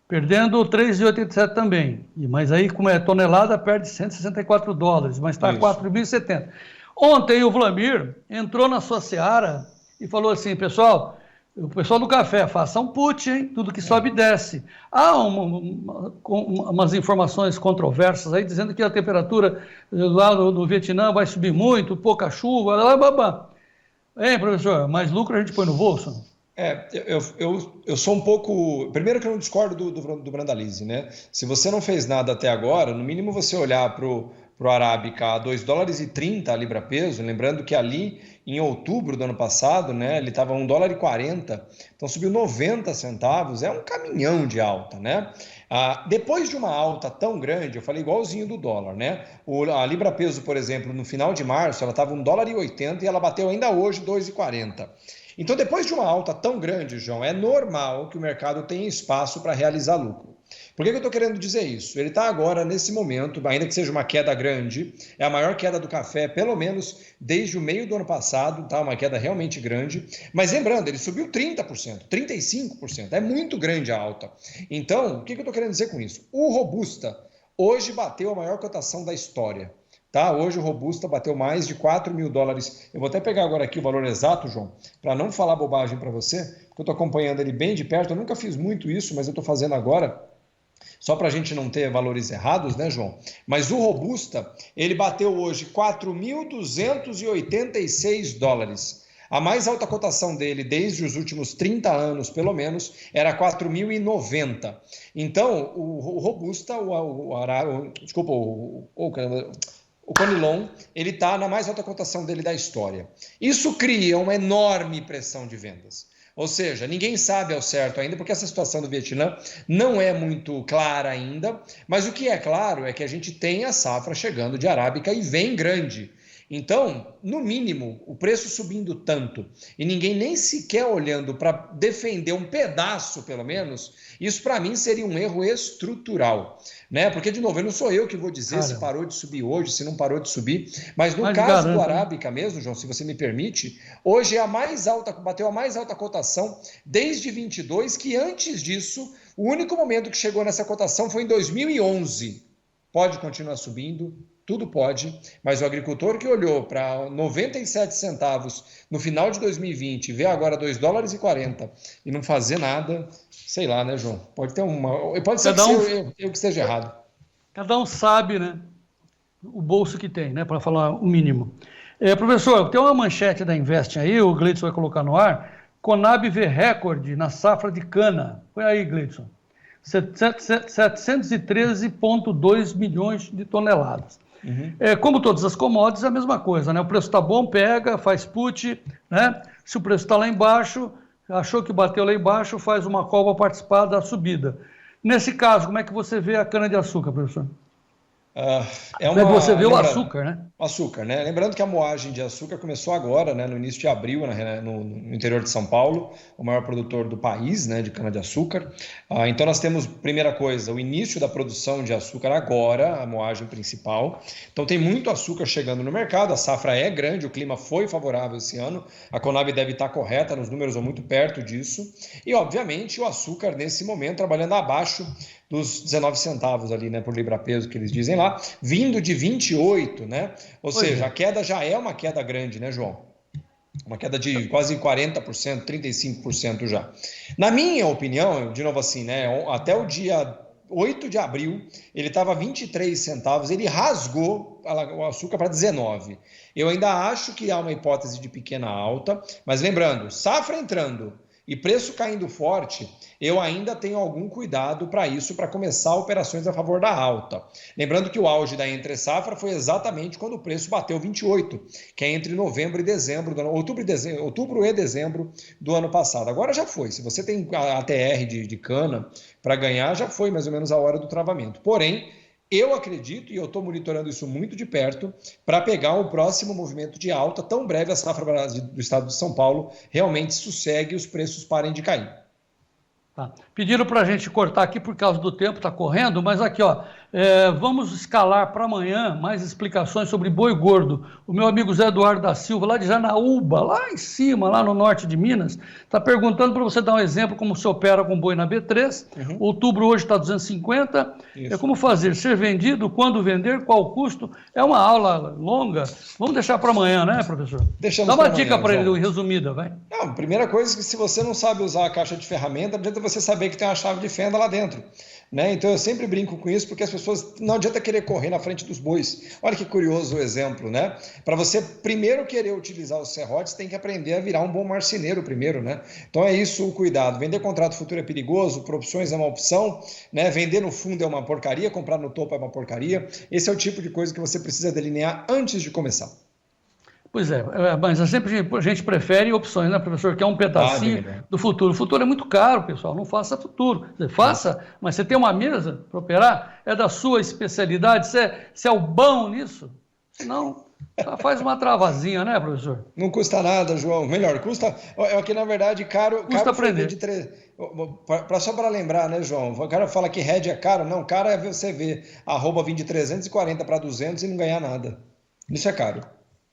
C: Perdendo 3,87 também. Mas aí, como é tonelada, perde $164, mas está a 4.070. Ontem o Vlamir entrou na sua seara e falou assim, pessoal, o pessoal do café, faça um put, hein? Tudo que sobe desce. Há umas informações controversas aí, dizendo que a temperatura lá no Vietnã vai subir muito, pouca chuva, blá, blá, blá. Hein, professor, mais lucro a gente põe no bolso?
P: Eu sou um pouco... Primeiro que eu não discordo do Brandalize, né? Se você não fez nada até agora, no mínimo você olhar para o Arábica a $2,30 a libra peso, lembrando que ali em outubro do ano passado, né, ele estava $1,40, então subiu 90 centavos, é um caminhão de alta, né? Depois de uma alta tão grande, eu falei igualzinho do dólar, né? A libra peso, por exemplo, no final de março, ela estava $1,80 e ela bateu ainda hoje $2,40. Então, depois de uma alta tão grande, João, é normal que o mercado tenha espaço para realizar lucro. Por que eu estou querendo dizer isso? Ele está agora, nesse momento, ainda que seja uma queda grande, é a maior queda do café, pelo menos desde o meio do ano passado, tá? Uma queda realmente grande. Mas lembrando, ele subiu 30%, 35%, é muito grande a alta. Então, o que eu estou querendo dizer com isso? O Robusta hoje bateu a maior cotação da história. Tá? Hoje o Robusta bateu mais de $4.000. Eu vou até pegar agora aqui o valor exato, João, para não falar bobagem para você, porque eu estou acompanhando ele bem de perto. Eu nunca fiz muito isso, mas eu estou fazendo agora, só para a gente não ter valores errados, né, João? Mas o Robusta, ele bateu hoje $4.286. A mais alta cotação dele, desde os últimos 30 anos, pelo menos, era 4.090. Então, o Robusta, o Conilon, ele está na mais alta cotação dele da história. Isso cria uma enorme pressão de vendas. Ou seja, ninguém sabe ao certo ainda, porque essa situação do Vietnã não é muito clara ainda, mas o que é claro é que a gente tem a safra chegando de Arábica e vem grande. Então, no mínimo, o preço subindo tanto e ninguém nem sequer olhando para defender um pedaço, pelo menos, isso para mim seria um erro estrutural, né? Porque, de novo, eu não sou eu que vou dizer se parou de subir hoje, se não parou de subir, mas no caso do Arábica mesmo, João, se você me permite, hoje é a mais alta, bateu a mais alta cotação desde 22, que antes disso, o único momento que chegou nessa cotação foi em 2011. Pode continuar subindo, tudo pode, mas o agricultor que olhou para 97 centavos no final de 2020 e vê agora $2,40 e não fazer nada, sei lá, né, João? Pode ter pode ser eu que esteja errado.
C: Cada um sabe, né, o bolso que tem, né, para falar o mínimo. Professor, tem uma manchete da Investing aí, o Gleidson vai colocar no ar. Conab vê recorde na safra de cana. Põe aí, Gleidson. 713,2 milhões de toneladas. Como todas as commodities, é a mesma coisa, né? O preço está bom, pega, faz put, né? Se o preço está lá embaixo, achou que bateu lá embaixo, faz uma call para participar da subida. Nesse caso, como é que você vê a cana-de-açúcar, professor? Como é que você vê o açúcar, né?
P: O açúcar, né? Lembrando que a moagem de açúcar começou agora, né? No início de abril, no interior de São Paulo, o maior produtor do país, né? De cana-de-açúcar. Então nós temos, primeira coisa, o início da produção de açúcar agora, a moagem principal. Então tem muito açúcar chegando no mercado, a safra é grande, o clima foi favorável esse ano, a Conab deve estar correta nos números ou muito perto disso. E, obviamente, o açúcar, nesse momento, trabalhando abaixo dos 19 centavos ali, né, por libra-peso que eles dizem lá, vindo de 28, né? Ou seja, a queda já é uma queda grande, né, João? Uma queda de quase 40%, 35% já. Na minha opinião, de novo assim, né, até o dia 8 de abril, ele estava 23 centavos, ele rasgou o açúcar para 19. Eu ainda acho que há uma hipótese de pequena alta, mas lembrando, safra entrando e preço caindo forte, eu ainda tenho algum cuidado para isso, para começar operações a favor da alta. Lembrando que o auge da entre-safra foi exatamente quando o preço bateu 28, que é entre novembro e dezembro, outubro e dezembro do ano passado. Agora já foi, se você tem ATR de cana para ganhar, já foi mais ou menos a hora do travamento. Porém, eu acredito, e eu estou monitorando isso muito de perto, para pegar o próximo movimento de alta, tão breve a safra do estado de São Paulo realmente sossegue e os preços parem de cair.
C: Tá. Pediram para a gente cortar aqui por causa do tempo, está correndo, mas aqui, ó, vamos escalar para amanhã mais explicações sobre boi gordo. O meu amigo Zé Eduardo da Silva, lá de Janaúba, lá em cima, lá no norte de Minas, está perguntando para você dar um exemplo como se opera com boi na B3. Outubro hoje está 250. Como fazer? Ser vendido? Quando vender? Qual o custo? É uma aula longa. Vamos deixar para amanhã, né, professor?
P: Deixamos
C: Dá uma
P: pra
C: dica
P: amanhã,
C: para ele,
P: João.
C: resumida, vai.
P: Não, primeira coisa é que se você não sabe usar a caixa de ferramenta, não adianta você saber que tem uma chave de fenda lá dentro, né? Então eu sempre brinco com isso, porque as pessoas não adianta querer correr na frente dos bois. Olha que curioso o exemplo, né? Para você primeiro querer utilizar os serrotes, tem que aprender a virar um bom marceneiro primeiro, né? Então é isso o cuidado. Vender contrato futuro é perigoso, por opções é uma opção, né? Vender no fundo é uma porcaria, comprar no topo é uma porcaria. Esse é o tipo de coisa que você precisa delinear antes de começar.
C: Pois é, mas sempre a gente prefere opções, né, professor? Que é um pedacinho do futuro. O futuro é muito caro, pessoal, não faça futuro. Você faça, mas você tem uma mesa para operar, é da sua especialidade, você é o bom nisso? Senão, faz uma travazinha, né, professor?
P: Não custa nada, João. Melhor, custa... É que, na verdade, caro
C: aprender.
P: Só para lembrar, né, João? O cara fala que hedge é caro. Não, caro é você ver @, de 340 para 200 e não ganhar nada. Isso é caro.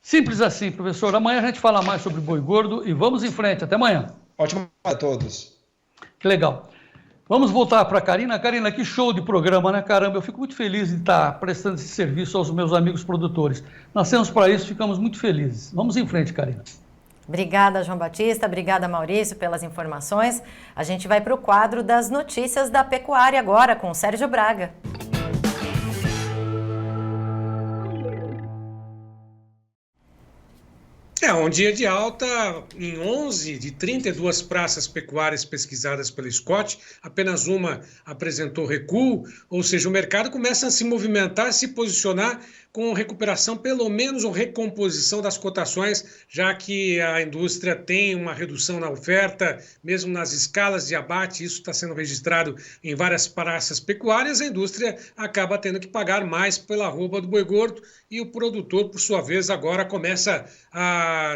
C: Simples assim, professor. Amanhã a gente fala mais sobre boi gordo e vamos em frente. Até amanhã.
P: Ótimo a todos.
C: Que legal. Vamos voltar para a Karina. Karina, que show de programa, né? Caramba, eu fico muito feliz de estar prestando esse serviço aos meus amigos produtores. Nascemos para isso, ficamos muito felizes. Vamos em frente, Karina.
B: Obrigada, João Batista. Obrigada, Maurício, pelas informações. A gente vai para o quadro das notícias da pecuária agora, com o Sérgio Braga.
G: Um dia de alta em 11 de 32 praças pecuárias pesquisadas pela Scott, apenas uma apresentou recuo, ou seja, o mercado começa a se movimentar, se posicionar com recuperação, pelo menos ou recomposição das cotações, já que a indústria tem uma redução na oferta, mesmo nas escalas de abate, isso está sendo registrado em várias praças pecuárias, a indústria acaba tendo que pagar mais pela arroba do boi gordo e o produtor, por sua vez, agora começa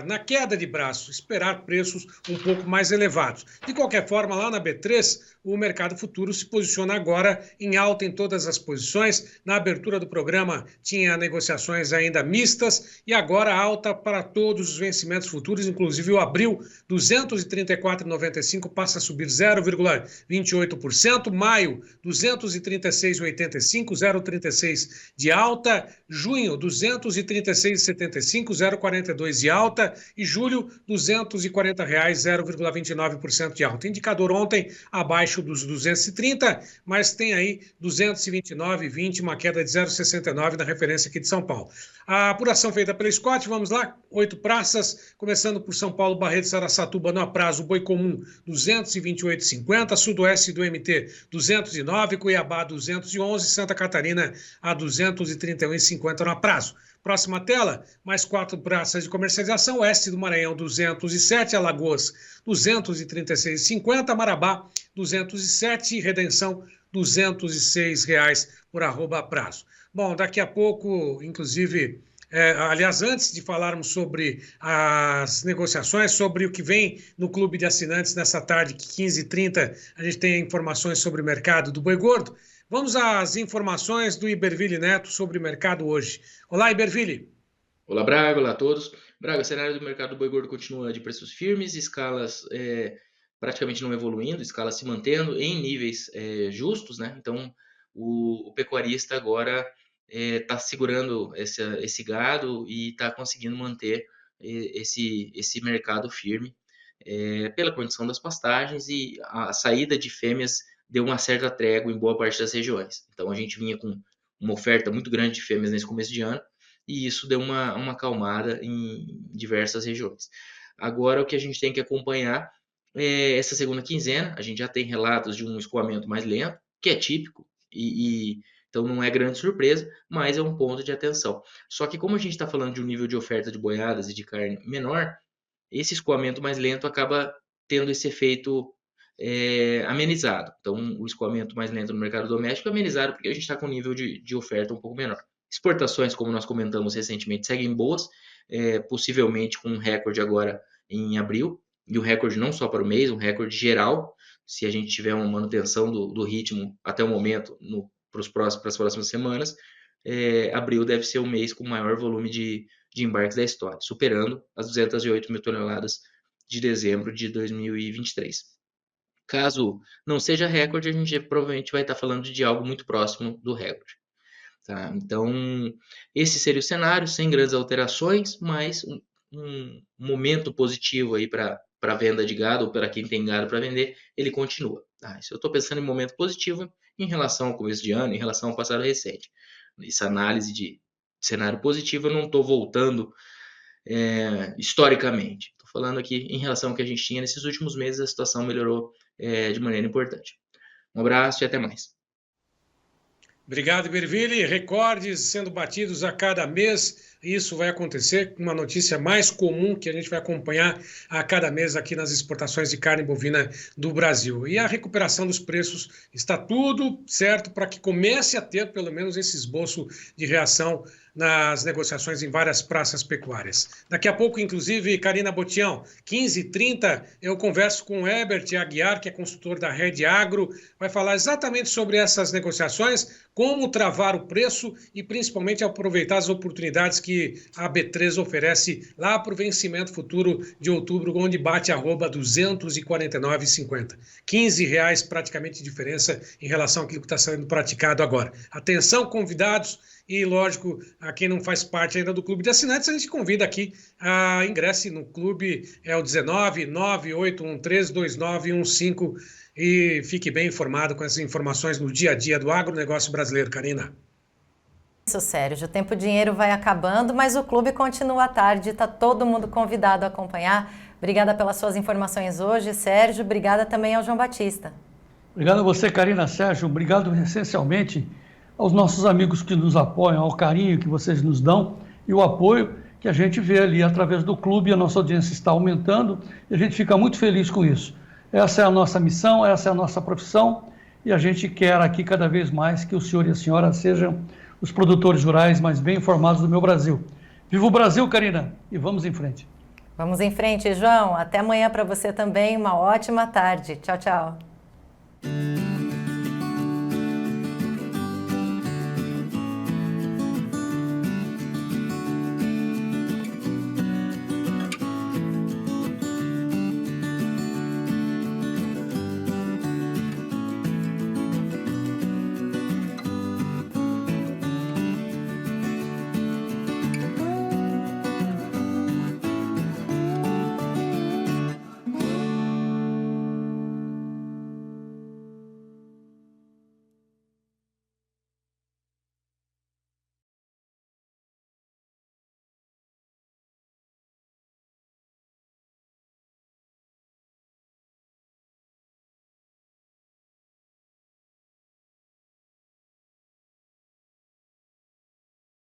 G: na queda de braço, esperar preços um pouco mais elevados. De qualquer forma, lá na B3, o mercado futuro se posiciona agora em alta em todas as posições. Na abertura do programa tinha negociações ainda mistas e agora alta para todos os vencimentos futuros, inclusive o abril 234,95 passa a subir 0,28%, maio 236,85, 0,36 de alta, junho 236,75, 0,42 de alta e julho R$240, 0,29% de alta. Indicador ontem abaixo dos 230, mas tem aí 229,20, uma queda de 0,69 na referência aqui de São Paulo. A apuração feita pela Scott, vamos lá, 8 praças, começando por São Paulo, Barreto, Araçatuba, no aprazo, boi comum 228,50, sudoeste do MT 209, Cuiabá 211, Santa Catarina a 231,50 no aprazo. Próxima tela, mais 4 praças de comercialização, oeste do Maranhão 207, Alagoas 236,50, Marabá 207, Redenção R$206 por arroba a prazo. Bom, daqui a pouco, inclusive, aliás, antes de falarmos sobre as negociações, sobre o que vem no Clube de Assinantes nessa tarde, 15h30, a gente tem informações sobre o mercado do boi gordo. Vamos às informações do Iberville Neto sobre o mercado hoje. Olá, Iberville.
Q: Olá, Braga. Olá a todos. Braga, o cenário do mercado do boi gordo continua de preços firmes, escalas praticamente não evoluindo, escala se mantendo em níveis justos, né? Então, o pecuarista agora está segurando esse gado e está conseguindo manter esse mercado firme pela condição das pastagens, e a saída de fêmeas deu uma certa trégua em boa parte das regiões. Então, a gente vinha com uma oferta muito grande de fêmeas nesse começo de ano, e isso deu uma acalmada em diversas regiões. Agora, o que a gente tem que acompanhar é essa segunda quinzena. A gente já tem relatos de um escoamento mais lento, que é típico, então não é grande surpresa, mas é um ponto de atenção. Só que como a gente está falando de um nível de oferta de boiadas e de carne menor, esse escoamento mais lento acaba tendo esse efeito amenizado. Então, o escoamento mais lento no mercado doméstico é amenizado porque a gente está com um nível de oferta um pouco menor. Exportações, como nós comentamos recentemente, seguem boas, possivelmente com um recorde agora em abril, e um recorde não só para o mês, um recorde geral, se a gente tiver uma manutenção do ritmo até o momento para as próximas semanas. Abril deve ser o mês com o maior volume de embarques da história, superando as 208 mil toneladas de dezembro de 2023. Caso não seja recorde, a gente provavelmente vai estar falando de algo muito próximo do recorde. Tá? Então, esse seria o cenário, sem grandes alterações, mas um momento positivo aí para a venda de gado, ou para quem tem gado para vender, ele continua. Tá? Se eu estou pensando em momento positivo em relação ao começo de ano, em relação ao passado recente. Essa análise de cenário positivo, eu não estou voltando historicamente. Estou falando aqui em relação ao que a gente tinha nesses últimos meses, a situação melhorou de maneira importante. Um abraço e até mais.
G: Obrigado, Iberville. Recordes sendo batidos a cada mês. Isso vai acontecer, uma notícia mais comum que a gente vai acompanhar a cada mês aqui nas exportações de carne bovina do Brasil. E a recuperação dos preços, está tudo certo para que comece a ter pelo menos esse esboço de reação nas negociações em várias praças pecuárias. Daqui a pouco, inclusive, Karina Botião, 15h30, eu converso com o Herbert Aguiar, que é consultor da Rede Agro, vai falar exatamente sobre essas negociações, como travar o preço e principalmente aproveitar as oportunidades que a B3 oferece lá para o vencimento futuro de outubro, onde bate a arroba 249,50. R$15 praticamente de diferença em relação àquilo que está sendo praticado agora. Atenção, convidados. E, lógico, a quem não faz parte ainda do clube de assinantes, a gente convida aqui a ingresse no clube, é o 1998132915, e fique bem informado com essas informações no dia a dia do agronegócio brasileiro, Karina.
B: Isso, Sérgio. O Tempo Dinheiro vai acabando, mas o clube continua à tarde, está todo mundo convidado a acompanhar. Obrigada pelas suas informações hoje, Sérgio. Obrigada também ao João Batista.
C: Obrigado a você, Karina, Sérgio. Obrigado essencialmente aos nossos amigos que nos apoiam, ao carinho que vocês nos dão e o apoio que a gente vê ali através do clube. A nossa audiência está aumentando e a gente fica muito feliz com isso. Essa é a nossa missão, essa é a nossa profissão e a gente quer aqui cada vez mais que o senhor e a senhora sejam os produtores rurais mais bem informados do meu Brasil. Viva o Brasil, Karina, e vamos em frente.
B: Vamos em frente, João. Até amanhã para você também. Uma ótima tarde. Tchau, tchau.